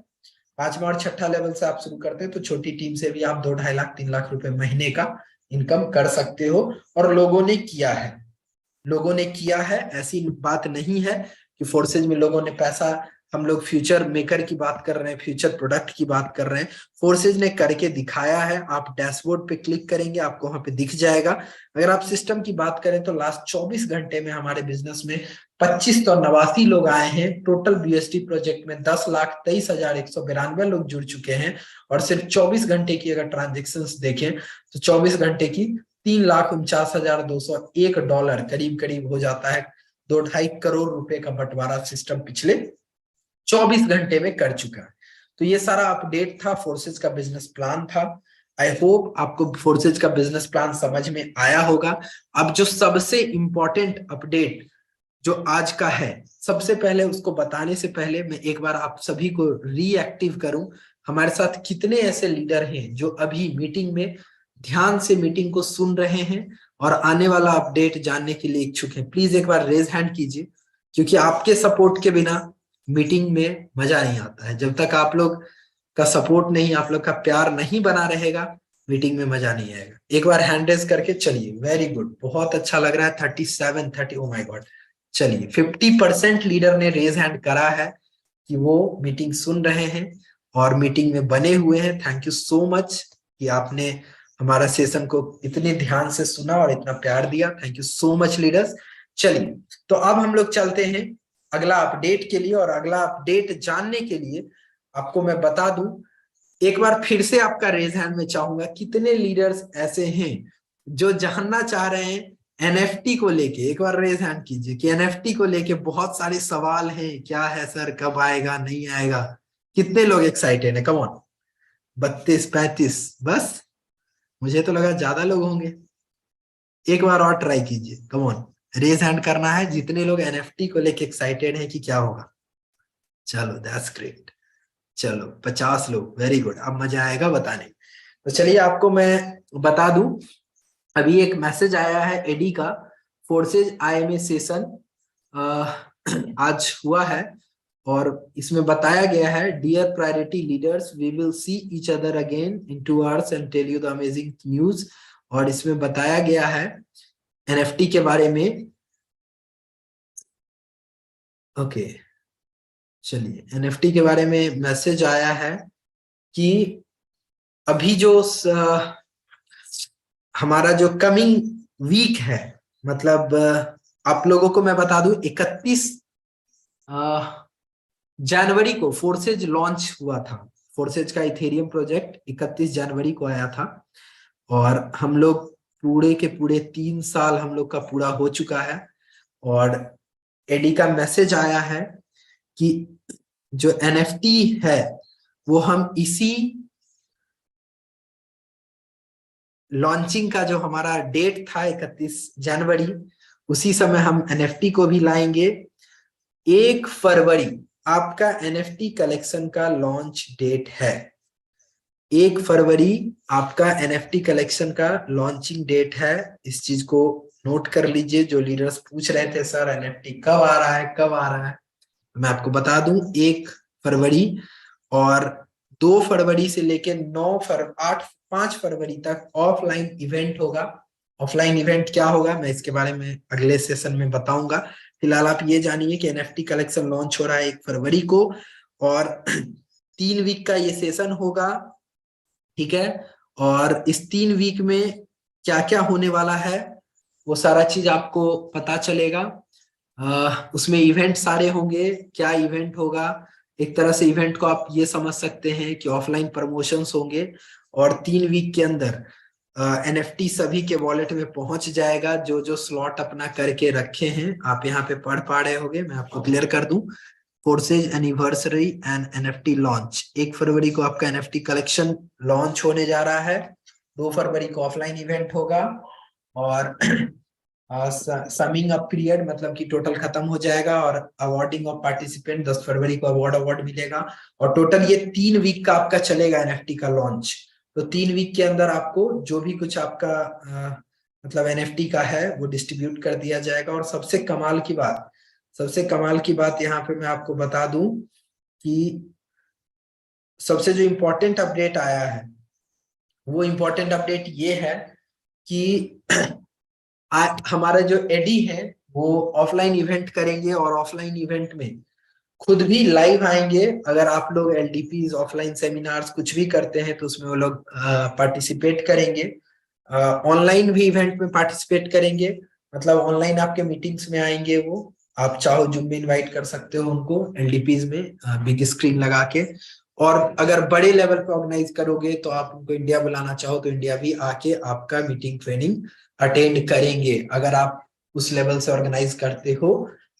5वां और 6ठा लेवल से आप शुरू करते हैं तो छोटी टीम से भी आप 2-2.5 लाख 3 लाख रुपए महीने का इनकम कर सकते हो। और लोगों ने किया है, लोगों ने किया है, ऐसी बात नहीं है कि फोर्सेज में लोगों ने पैसा, हम लोग फ्यूचर मेकर की बात कर रहे हैं, फ्यूचर प्रोडक्ट की बात कर रहे हैं, फोर्सेज ने करके दिखाया है। आप डैशबोर्ड पे क्लिक करेंगे आपको वहां पे दिख जाएगा। अगर आप सिस्टम की बात करें तो लास्ट 24 घंटे में हमारे बिजनेस में 25 तो 89 लोग आए हैं। टोटल BST प्रोजेक्ट में 10,23,192 लोग जुड़ चुके हैं। और सिर्फ 24 घंटे की अगर ट्रांजेक्शन देखें तो 24 घंटे की $3,49,201 करीब करीब हो जाता है। 2-2.5 करोड़ रुपए का बंटवारा सिस्टम पिछले 24 घंटे में कर चुका है। तो ये सारा अपडेट था, फोर्सेज का बिजनेस प्लान था। आई होप आपको फोर्सेज का बिजनेस प्लान समझ में आया होगा। अब जो सबसे इंपॉर्टेंट अपडेट जो आज का है, सबसे पहले उसको बताने से पहले मैं एक बार आप सभी को रीएक्टिव करूं। हमारे साथ कितने ऐसे लीडर हैं जो अभी मीटिंग में ध्यान से मीटिंग को सुन रहे हैं और आने वाला अपडेट जानने के लिए इच्छुक हैं? प्लीज एक बार रेज हैंड कीजिए, क्योंकि आपके सपोर्ट के बिना मीटिंग में मजा नहीं आता है। जब तक आप लोग का सपोर्ट नहीं, आप लोग का प्यार नहीं बना रहेगा, मीटिंग में मजा नहीं आएगा। एक बार हैंड रेज करके चलिए, वेरी गुड, बहुत अच्छा लग रहा है। 37 30, ओ माय गॉड। चलिए 50% लीडर ने रेज हैंड करा है कि वो मीटिंग सुन रहे हैं और मीटिंग में बने हुए हैं। थैंक यू सो मच कि आपने हमारा सेशन को इतने ध्यान से सुना और इतना प्यार दिया। Thank you so much leaders. चलिए तो अब हम लोग चलते हैं अगला अपडेट के लिए, और अगला अपडेट जानने के लिए आपको मैं बता दूं, एक बार फिर से आपका रेज हैंड में चाहूंगा, कितने लीडर्स ऐसे हैं जो जानना चाह रहे हैं एनएफटी को लेके। एक बार रेज हैंड कीजिए कि एनएफटी को लेके बहुत सारे सवाल हैं, क्या है सर, कब आएगा, नहीं आएगा। कितने लोग एक्साइटेड है? कम ऑन, 32 35 बस। मुझे तो लगा ज्यादा लोग होंगे। एक बार और ट्राई कीजिए, कम ऑन, रेज हैंड करना है जितने लोग एनएफटी को लेके एक्साइटेड हैं कि क्या होगा। चलो दैट्स ग्रेट। चलो 50 लोग, वेरी गुड, अब मजा आएगा बताने। तो चलिए आपको मैं बता दूं, अभी एक मैसेज आया है एडी का, फोर्सेज आईएमए सेशन आज हुआ है, और इसमें बताया गया है, dear priority leaders, we will see each other again in 2 hours and tell you the amazing news. और इसमें बताया गया है एनएफटी के बारे में। ओके चलिए, एनएफटी के बारे में मैसेज आया है कि अभी जो हमारा जो कमिंग वीक है, मतलब आप लोगों को मैं बता दूं, 31 जनवरी को फोर्सेज लॉन्च हुआ था। फोर्सेज का इथेरियम प्रोजेक्ट 31 जनवरी को आया था, और हम लोग पूरे के पूरे 3 साल हम लोग का पूरा हो चुका है। और एडी का मैसेज आया है कि जो एनएफटी है वो हम इसी लॉन्चिंग का जो हमारा डेट था 31 जनवरी, उसी समय हम एनएफटी को भी लाएंगे। 1 फरवरी आपका एनएफटी कलेक्शन का लॉन्च डेट है। 1 फरवरी आपका एनएफटी कलेक्शन का लॉन्चिंग डेट है। इस चीज को नोट कर लीजिए। जो लीडर्स पूछ रहे थे सर एनएफटी कब आ रहा है, कब आ रहा है, मैं आपको बता दूं 1 फरवरी। और 2 फरवरी से लेके 5 फरवरी तक ऑफलाइन इवेंट होगा। ऑफलाइन इवेंट क्या होगा मैं इसके बारे में अगले सेशन में बताऊंगा। फिलहाल आप ये जानिए कि एनएफटी कलेक्शन लॉन्च हो रहा है 1 फरवरी को, और 3 वीक का ये सेशन होगा, ठीक है। और इस 3 वीक में क्या क्या होने वाला है वो सारा चीज आपको पता चलेगा। उसमें इवेंट सारे होंगे। क्या इवेंट होगा, एक तरह से इवेंट को आप ये समझ सकते हैं कि ऑफलाइन प्रमोशंस होंगे, और 3 वीक के अंदर एनएफटी सभी के वॉलेट में पहुंच जाएगा। जो जो स्लॉट अपना करके रखे हैं आप यहाँ पे पढ़ पा रहे होंगे, मैं आपको क्लियर कर दूं। Forces anniversary and NFT launch, 1 फरवरी को आपका एनएफटी कलेक्शन लॉन्च होने जा रहा है। 2 फरवरी को ऑफलाइन इवेंट होगा, और समिंग अप पीरियड मतलब कि टोटल खत्म हो जाएगा, और अवार्डिंग ऑफ पार्टिसिपेंट 10 फरवरी को अवार्ड मिलेगा। और टोटल ये 3 वीक का आपका चलेगा एनएफटी का लॉन्च। तो 3 वीक के अंदर आपको जो भी कुछ आपका मतलब एनएफटी का है वो डिस्ट्रीब्यूट कर दिया जाएगा। और सबसे कमाल की बात यहाँ पे मैं आपको बता दूं कि सबसे जो इम्पोर्टेंट अपडेट आया है वो इम्पोर्टेंट अपडेट ये है कि हमारा जो एडी है वो ऑफलाइन इवेंट करेंगे, और ऑफलाइन इवेंट में खुद भी लाइव आएंगे। अगर आप लोग एलडीपीज ऑफलाइन सेमिनार्स कुछ भी करते हैं तो उसमें वो लोग पार्टिसिपेट करेंगे। ऑनलाइन भी इवेंट में पार्टिसिपेट करेंगे, मतलब ऑनलाइन आपके मीटिंग्स में आएंगे वो। आप चाहो जूम में इनवाइट कर सकते हो उनको एलडीपीज में बिग स्क्रीन लगा के। और अगर बड़े लेवल पे ऑर्गेनाइज करोगे तो आप उनको इंडिया बुलाना चाहो तो इंडिया भी आके आपका मीटिंग ट्रेनिंग अटेंड करेंगे। अगर आप उस लेवल से ऑर्गेनाइज करते हो,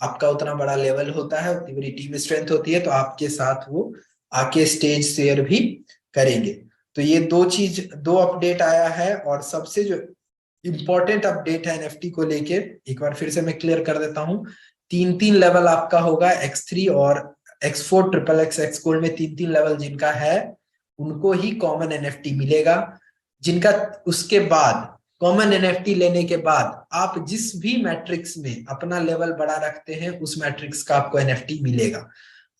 आपका उतना बड़ा लेवल होता है, उतनी बड़ी टीम स्ट्रेंथ होती है, तो आपके साथ वो आके स्टेज शेयर भी करेंगे। तो ये 2 अपडेट आया है। और सबसे जो इम्पोर्टेंट अपडेट है एनएफटी को लेके, एक बार फिर से मैं क्लियर कर देता हूँ, 3 लेवल आपका होगा, X3 और X4 ट्रिपल एक्स गोल्ड में 3 लेवल जिनका है उनको ही कॉमन एनएफटी मिलेगा। जिनका उसके बाद कॉमन एनएफटी लेने के बाद आप जिस भी मैट्रिक्स में अपना लेवल बड़ा रखते हैं उस मैट्रिक्स का आपको एनएफटी मिलेगा।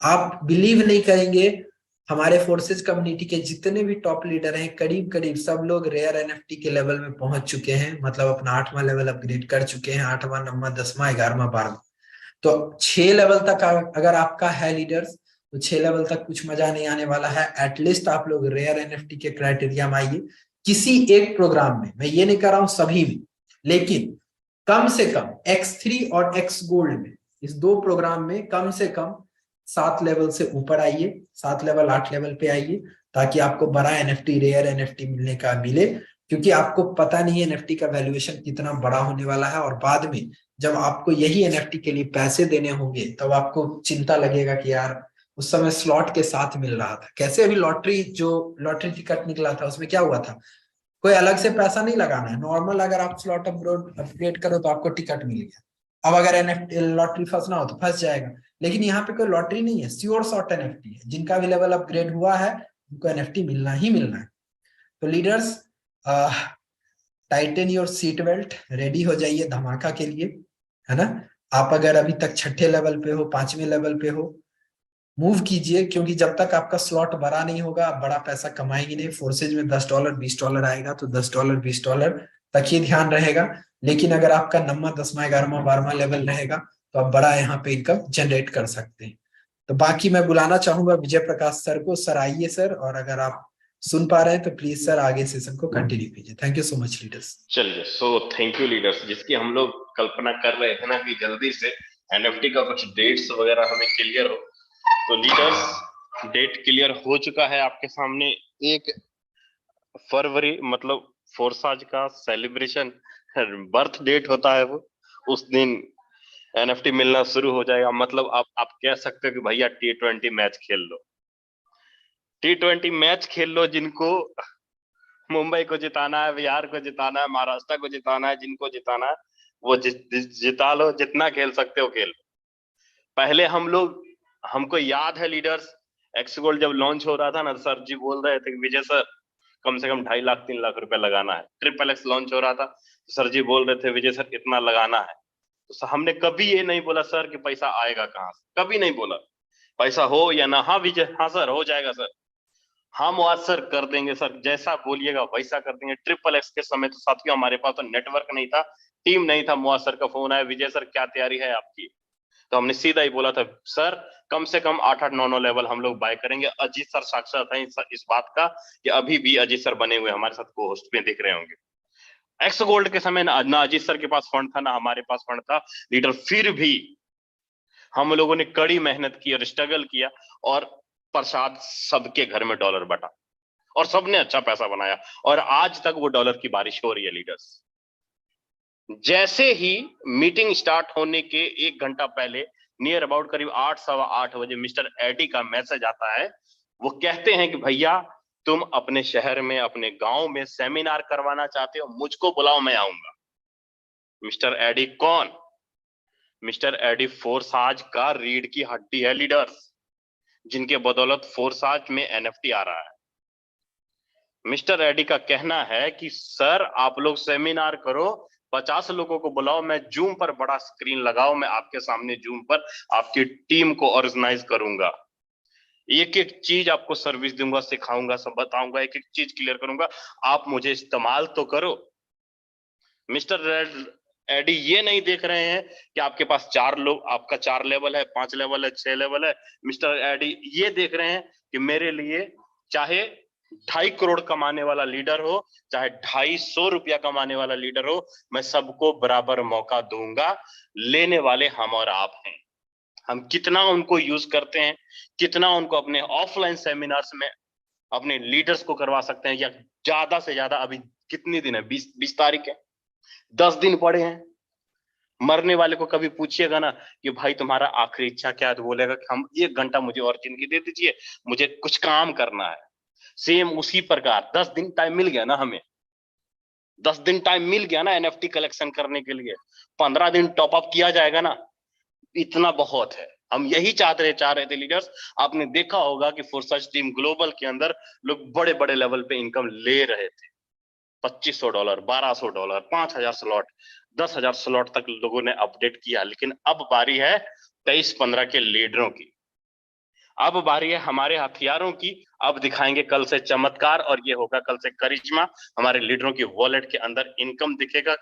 आप बिलीव नहीं करेंगे, हमारे फोर्सेज कम्युनिटी के जितने भी टॉप लीडर हैं करीब करीब सब लोग रेयर एनएफटी के लेवल में पहुंच चुके हैं, मतलब अपना 8वां लेवल अपग्रेड कर चुके हैं, 8वां 9वां 10वां 11वां 12वां। तो 6 लेवल तक अगर आपका है लीडर्स, तो 6 लेवल तक कुछ मजा नहीं आने वाला है। एटलीस्ट आप लोग रेयर एनएफटी के क्राइटेरिया में आइए किसी एक प्रोग्राम में, मैं ये नहीं कर रहा हूं सभी में, लेकिन कम से कम X3 और X गोल्ड में, इस 2 प्रोग्राम में कम से कम 7 लेवल से ऊपर आइए, 7 लेवल 8 लेवल पे आइए, ताकि आपको बड़ा एनएफटी रेयर एनएफटी मिलने का मिले। क्योंकि आपको पता नहीं है एनएफटी का वैल्यूएशन कितना बड़ा होने वाला है, और बाद में जब आपको यही एनएफटी के लिए पैसे देने होंगे तब आपको चिंता लगेगा कि यार उस समय स्लॉट के साथ मिल रहा था। कैसे अभी लॉटरी, जो लॉटरी टिकट निकला था उसमें क्या हुआ था, कोई अलग से पैसा नहीं लगाना है, नॉर्मल अगर आप स्लॉट अपग्रेड करो तो आपको टिकट मिल गया। अब अगर एनएफटी लॉटरी फंसना हो तो फंस जाएगा, लेकिन यहाँ पे कोई लॉटरी नहीं है, श्योर शॉट एनएफटी है। जिनका भी लेवल अपग्रेड हुआ है उनको एनएफटी मिलना ही मिलना है। तो leaders, Titan your seat belt, ready हो जाइए धमाका के लिए, है ना। आप अगर अभी तक 6ठे लेवल पे हो, 5वें लेवल पे हो, मूव कीजिए, क्योंकि जब तक आपका स्लॉट बड़ा नहीं होगा आप बड़ा पैसा कमाएंगे नहीं। फोर्सेज में $10 $20 आएगा तो $10 $20 तक ही ध्यान रहेगा। लेकिन अगर आपका 9वां 10वां 11वां 12वां लेवल रहेगा तो आप बड़ा यहाँ पे इनकम जनरेट कर सकते हैं। तो बाकी मैं बुलाना चाहूंगा विजय प्रकाश सर को। सर आइए सर, और अगर आप सुन पा रहे हैं तो प्लीज सर आगे सेशन को कंटिन्यू कीजिए। Thank you so much leaders. चलिए, सो थैंक यू लीडर्स, जिसकी हम लोग कल्पना कर रहे थे ना कि जल्दी से एनएफटी का कुछ डेट्स वगैरह हमें क्लियर हो। तो लीडर्स, डेट क्लियर हो चुका है आपके सामने। 1 फरवरी मतलब फोर्साज का सेलिब्रेशन बर्थ डेट होता है, वो उस दिन एनएफटी मिलना शुरू हो जाएगा। मतलब आप कह सकते हो कि भैया T20 मैच खेल लो, T20 मैच खेल लो। जिनको मुंबई को जिताना है, बिहार को जिताना है, महाराष्ट्र को जिताना है, जिनको जिताना है वो जिता लो, जितना खेल सकते हो खेल लो। पहले हमको याद है लीडर्स, एक्स गोल्ड जब लॉन्च हो रहा था ना, सर जी बोल रहे थे कि विजय सर कम से कम 2.5 लाख 3 लाख रुपए लगाना है। ट्रिपल एक्स लॉन्च हो रहा था तो सर जी बोल रहे थे विजय सर इतना लगाना है। तो हमने कभी ये नहीं बोला सर कि पैसा आएगा कहाँ से, कभी नहीं बोला। पैसा हो या ना, हाँ विजय, हाँ सर हो जाएगा सर, हम आज सर कर देंगे सर, जैसा बोलिएगा वैसा कर देंगे। ट्रिपल एक्स के समय तो साथियों हमारे पास तो नेटवर्क नहीं था, टीम नहीं था। मुआज सर का फोन आया, विजय सर क्या तैयारी है आपकी? तो हमने सीधा ही बोला था सर कम से कम 8-8 9-9 लेवल हम लोग बाय करेंगे। अजीत सर साक्षात है इस बात का कि अभी भी अजीत सर बने हुए हमारे साथ को होस्ट में दिख रहे होंगे। एक्स गोल्ड के समय ना अजीत सर के पास फंड था ना हमारे पास फंड था लीडर, फिर भी हम लोगों ने कड़ी मेहनत की और स्ट्रगल किया, और प्रसाद सबके घर में डॉलर बटा और सबने अच्छा पैसा बनाया, और आज तक वो डॉलर की बारिश हो रही है लीडर्स। जैसे ही मीटिंग स्टार्ट होने के 1 घंटा पहले, नियर अबाउट करीब 8 सवा 8 बजे मिस्टर एडी का मैसेज आता है। वो कहते हैं कि भैया तुम अपने शहर में, अपने गांव में सेमिनार करवाना चाहते हो, मुझको बुलाओ मैं आऊंगा। मिस्टर एडी कौन? मिस्टर एडी फोर्साज का रीढ़ की हड्डी है लीडर्स, जिनके बदौलत फोर्साज में एनएफटी आ रहा है। मिस्टर एडी का कहना है कि सर आप लोग सेमिनार करो, 50 लोगों को बुलाओ, मैं जूम पर बड़ा स्क्रीन लगाओ, मैं आपके सामने जूम पर आपकी टीम को ऑर्गेनाइज करूंगा, एक एक चीज आपको सर्विस दूंगा, सिखाऊंगा, सब बताऊंगा, एक एक चीज क्लियर करूंगा, आप मुझे इस्तेमाल तो करो। मिस्टर एडी ये नहीं देख रहे हैं कि आपके पास 4 लोग, आपका 4 लेवल है, 5 लेवल है, 6 लेवल है। मिस्टर एडी ये देख रहे हैं कि मेरे लिए चाहे 2.5 करोड़ कमाने वाला लीडर हो, चाहे 250 रुपया कमाने वाला लीडर हो, मैं सबको बराबर मौका दूंगा। लेने वाले हम और आप हैं। हम कितना उनको यूज करते हैं, कितना उनको अपने ऑफलाइन सेमिनार्स में अपने लीडर्स को करवा सकते हैं, या ज्यादा से ज्यादा, अभी कितनी दिन है, 20 तारीख है, 10 दिन पड़े हैं। मरने वाले को कभी पूछिएगा ना कि भाई तुम्हारा आखिरी इच्छा क्या है, तो बोलेगा कि हम 1 घंटा मुझे और जिंदगी दे दीजिए, मुझे कुछ काम करना है। सेम उसी प्रकार 10 दिन टाइम मिल गया ना हमें, 10 दिन टाइम मिल गया ना एनएफटी कलेक्शन करने के लिए, 15 दिन टॉप अप किया जाएगा ना, इतना बहुत है। हम यही चाह रहे थे लीडर्स। आपने देखा होगा कि फोर्साज टीम ग्लोबल के अंदर लोग बड़े बड़े लेवल पे इनकम ले रहे थे, $2500, $1200, 5000 स्लॉट, 10,000 स्लॉट तक लोगों ने अपडेट किया। लेकिन अब बारी है 23-15 के लीडरों की। अब बारी है हमारे हथियारों की, अब दिखाएंगे कल से चमत्कार, और ये होगा कल से करिश्मा। हमारे लीडरों की वॉलेट के अंदर इनकम दिखेगा,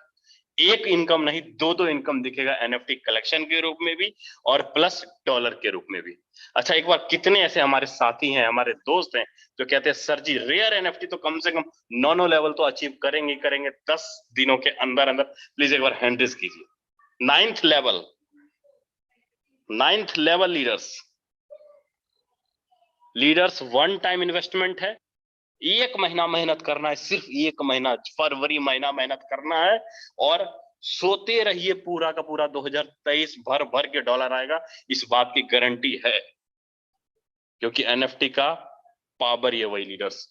एक इनकम नहीं, दो इनकम दिखेगा, एनएफटी कलेक्शन के रूप में भी और प्लस डॉलर के रूप में भी। अच्छा, एक बार कितने ऐसे हमारे साथी हैं, हमारे दोस्त हैं जो कहते हैं सर जी रेयर एनएफटी तो कम से कम 9 लेवल तो अचीव करेंगे करेंगे 10 दिनों के अंदर अंदर, प्लीज एक बार हैंड रेज कीजिए। 9th level leaders 1 time investment है, 1 महीना मेहनत करना है, सिर्फ 1 महीना, फरवरी महीना मेहनत करना है, और सोते रहिए, पूरा का पूरा 2023 भर भर के डॉलर आएगा, इस बात की गारंटी है, क्योंकि एनएफटी का पावर ये वही लीडर्स,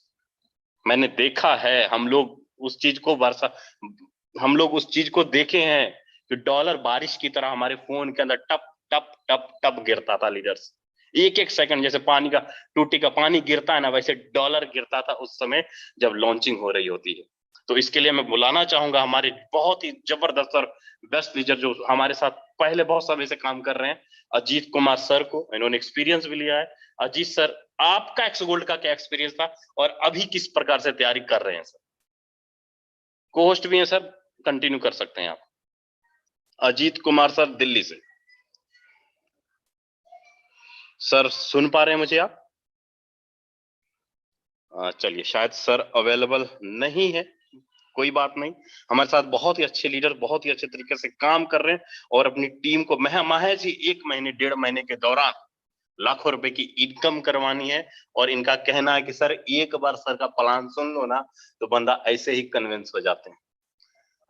मैंने देखा है, हम लोग उस चीज को देखे हैं कि डॉलर बारिश की तरह हमारे फोन के अंदर टप टप टप टप गिरता था लीडर्स, एक एक सेकंड, जैसे पानी का, टूटी का पानी गिरता है ना, वैसे डॉलर गिरता था उस समय जब लॉन्चिंग हो रही होती है। तो इसके लिए मैं बुलाना चाहूंगा हमारे बहुत ही जबरदस्त और बेस्ट लीडर जो हमारे साथ पहले बहुत समय से काम कर रहे हैं, अजीत कुमार सर को, इन्होंने एक्सपीरियंस भी लिया है। अजीत सर, आपका एक्स गोल्ड का क्या एक्सपीरियंस था और अभी किस प्रकार से तैयारी कर रहे हैं सर? को होस्ट भी हैं सर, कंटिन्यू कर सकते हैं आप। अजीत कुमार सर दिल्ली से, सर सुन पा रहे हैं मुझे आप? चलिए, शायद सर अवेलेबल नहीं है, कोई बात नहीं, हमारे साथ बहुत ही अच्छे लीडर बहुत ही अच्छे तरीके से काम कर रहे हैं और अपनी टीम को महज ही 1 महीने 1.5 महीने के दौरान लाखों रुपए की इनकम करवानी है। और इनका कहना है कि सर एक बार सर का प्लान सुन लो ना तो बंदा ऐसे ही कन्विंस हो जाते हैं।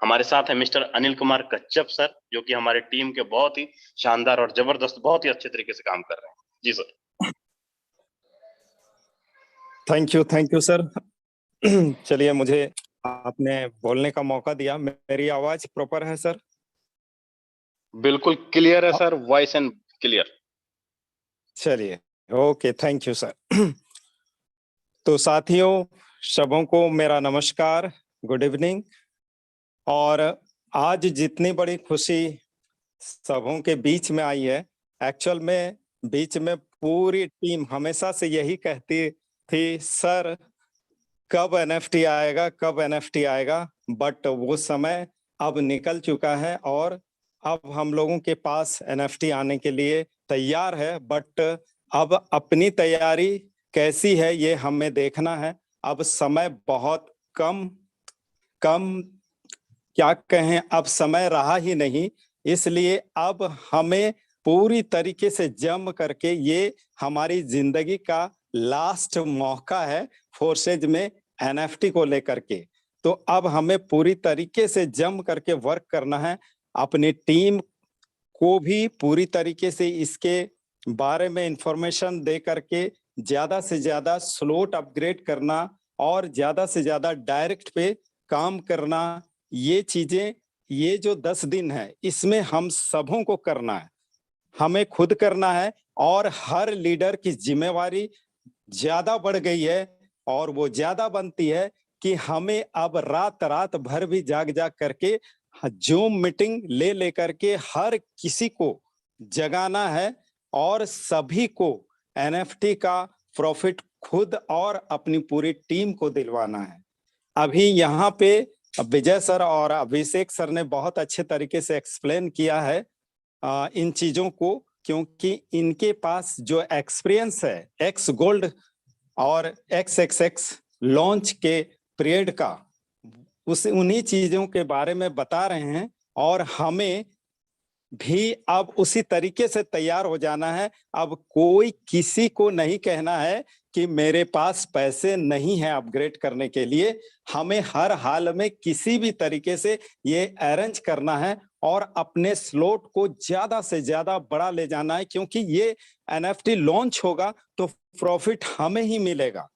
हमारे साथ है मिस्टर अनिल कुमार कच्छप सर, जो कि हमारे टीम के बहुत ही शानदार और जबरदस्त, बहुत ही अच्छे तरीके से काम कर रहे हैं। जी सर। Thank you sir. चलिए, मुझे आपने बोलने का मौका दिया। मेरी आवाज प्रॉपर है सर? बिल्कुल क्लियर है सर, वॉइस एंड क्लियर। चलिए, ओके, थैंक यू सर। तो साथियों, सबों को मेरा नमस्कार, गुड इवनिंग। और आज जितनी बड़ी खुशी सबों के बीच में आई है, एक्चुअल में बीच में पूरी टीम हमेशा से यही कहती थी, सर कब एनएफटी आएगा, कब एनएफटी आएगा। बट वो समय अब निकल चुका है और अब हम लोगों के पास एनएफटी आने के लिए तैयार है। बट अब अपनी तैयारी कैसी है ये हमें देखना है। अब समय बहुत कम क्या कहें, अब समय रहा ही नहीं, इसलिए अब हमें पूरी तरीके से जम करके, ये हमारी जिंदगी का लास्ट मौका है फोर्सेज में एनएफटी को लेकर के। तो अब हमें पूरी तरीके से जम करके वर्क करना है, अपनी टीम को भी पूरी तरीके से इसके बारे में इंफॉर्मेशन दे करके ज्यादा से ज्यादा स्लॉट अपग्रेड करना और ज्यादा से ज्यादा डायरेक्ट पे काम करना। ये चीजें, ये जो 10 दिन है, इसमें हम सबों को करना है, हमें खुद करना है। और हर लीडर की जिम्मेवारी ज्यादा बढ़ गई है और वो ज्यादा बनती है कि हमें अब रात भर भी जाग करके जूम मीटिंग ले करके हर किसी को जगाना है और सभी को एनएफटी का प्रॉफिट खुद और अपनी पूरी टीम को दिलवाना है। अभी यहाँ पे विजय सर और अभिषेक सर ने बहुत अच्छे तरीके से एक्सप्लेन किया है इन चीजों को, क्योंकि इनके पास जो एक्सपीरियंस है एक्स गोल्ड और XXX लॉन्च के पीरियड का, उन्हीं चीजों के बारे में बता रहे हैं। और हमें भी अब उसी तरीके से तैयार हो जाना है। अब कोई किसी को नहीं कहना है कि मेरे पास पैसे नहीं है अपग्रेड करने के लिए। हमें हर हाल में किसी भी तरीके से ये अरेंज करना है और अपने स्लॉट को ज्यादा से ज्यादा बड़ा ले जाना है, क्योंकि ये एनएफटी लॉन्च होगा तो प्रॉफिट हमें ही मिलेगा,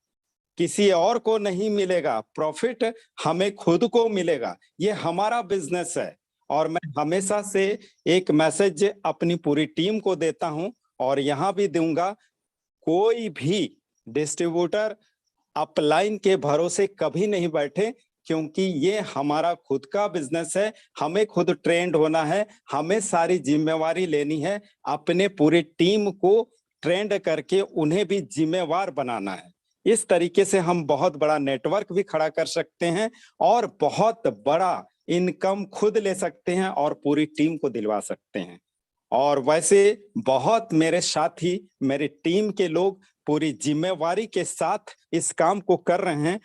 किसी और को नहीं मिलेगा। प्रॉफिट हमें खुद को मिलेगा, ये हमारा बिजनेस है। और मैं हमेशा से एक मैसेज अपनी पूरी टीम को देता हूं और यहां भी दूंगा, कोई भी डिस्ट्रीब्यूटर अपलाइन के भरोसे कभी नहीं बैठे, क्योंकि ये हमारा खुद का बिजनेस है। हमें खुद ट्रेंड होना है, हमें सारी जिम्मेवारी लेनी है, अपने पूरी टीम को ट्रेंड करके उन्हें भी जिम्मेवार बनाना है। इस तरीके से हम बहुत बड़ा नेटवर्क भी खड़ा कर सकते हैं और बहुत बड़ा इनकम खुद ले सकते हैं और पूरी टीम को दिलवा सकते हैं। और वैसे बहुत मेरे साथी, मेरी टीम के लोग पूरी जिम्मेवारी के साथ इस काम को कर रहे हैं।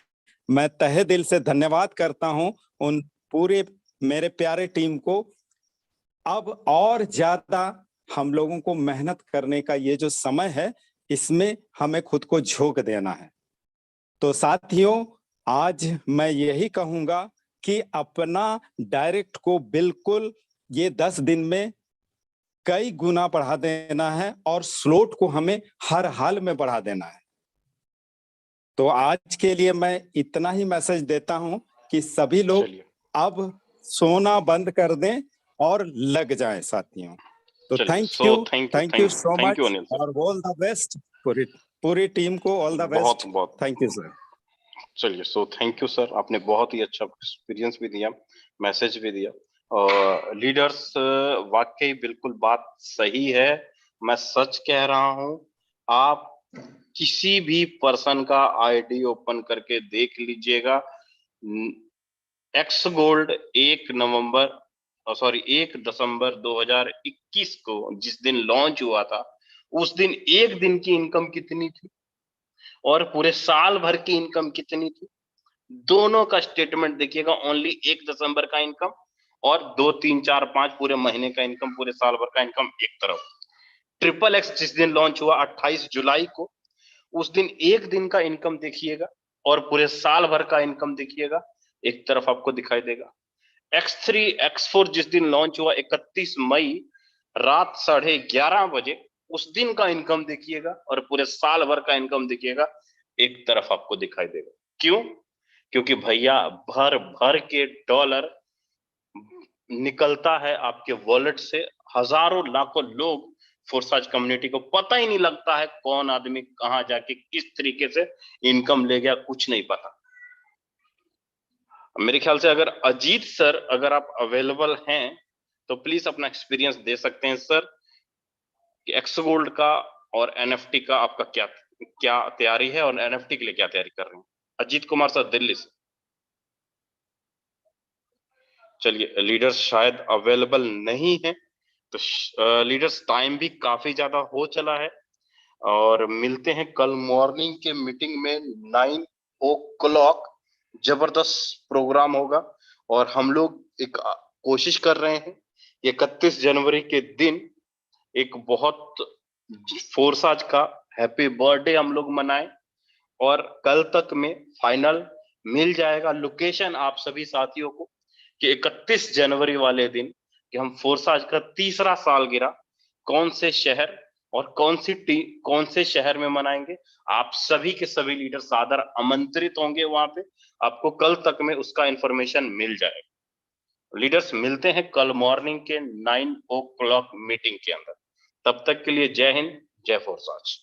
मैं तहे दिल से धन्यवाद करता हूं उन पूरे मेरे प्यारे टीम को। अब और ज्यादा हम लोगों को मेहनत करने का ये जो समय है, इसमें हमें खुद को झोंक देना है। तो साथियों, आज मैं यही कहूंगा कि अपना डायरेक्ट को बिल्कुल ये 10 दिन में कई गुना बढ़ा देना है और स्लोट को हमें हर हाल में बढ़ा देना है। तो आज के लिए मैं इतना ही मैसेज देता हूं कि सभी लोग चलिए अब सोना बंद कर दें और लग जाएं साथियों। तो चलिए thank so you thank you so thank you much Anil sir. और ऑल द बेस्ट। पूरी टीम को ऑल द बहुत बेस्ट। बहुत थैंक यू सर। चलिए सो थैंक यू सर, आपने बहुत ही अच्छा एक्सपीरियंस भी दिया, मैसेज भी दिया। और लीडर्स वाकई बिल्कुल बात सही है, मैं सच कह रहा हूं। आप किसी भी पर्सन का आईडी ओपन करके देख लीजिएगा, एक्स गोल्ड 1 दिसंबर 2021 को जिस दिन लॉन्च हुआ था, उस दिन एक दिन की इनकम कितनी थी और पूरे साल भर की इनकम कितनी थी, दोनों का स्टेटमेंट देखिएगा। ओनली 1 दिसंबर का इनकम और 2, 3, 4, 5 पूरे महीने का इनकम, पूरे साल भर का इनकम एक तरफ। ट्रिपल एक्स जिस दिन लॉन्च हुआ 28 जुलाई को, उस दिन एक दिन का इनकम देखिएगा और पूरे साल भर का इनकम देखिएगा, एक तरफ आपको दिखाई देगा। X3 X4 जिस दिन लॉन्च हुआ 31 मई रात 11:30 बजे, उस दिन का इनकम देखिएगा और पूरे साल भर का इनकम देखिएगा, एक तरफ आपको दिखाई देगा। क्यों? क्योंकि भैया भर भर के डॉलर निकलता है आपके वॉलेट से। हजारों लाखों लोग, फोर्साज कम्युनिटी को पता ही नहीं लगता है कौन आदमी कहां जाके किस तरीके से इनकम ले गया, कुछ नहीं पता। मेरे ख्याल से अगर अजीत सर अगर आप अवेलेबल हैं तो प्लीज अपना एक्सपीरियंस दे सकते हैं सर कि एक्स गोल्ड का और एनएफटी का आपका क्या क्या तैयारी है और एनएफटी के लिए क्या तैयारी कर रहे हैं। अजीत कुमार सर दिल्ली से। चलिए लीडर्स शायद अवेलेबल नहीं है, तो लीडर्स टाइम भी काफी ज्यादा हो चला है और मिलते हैं कल मॉर्निंग के मीटिंग में 9 o'clock। जबरदस्त प्रोग्राम होगा और हम लोग एक कोशिश कर रहे हैं 31 जनवरी के दिन एक बहुत फोर्साज का हैप्पी बर्थडे हम लोग मनाएं और कल तक में फाइनल मिल जाएगा लोकेशन आप सभी साथियों को कि 31 जनवरी वाले दिन कि हम फोर्साज का तीसरा सालगिरह कौन से शहर और कौन से शहर में मनाएंगे। आप सभी के सभी लीडर सादर आमंत्रित होंगे वहां पे, आपको कल तक में उसका इंफॉर्मेशन मिल जाएगा। लीडर्स मिलते हैं कल मॉर्निंग के 9 o'clock मीटिंग के अंदर। तब तक के लिए जय हिंद, जय फोर्साज।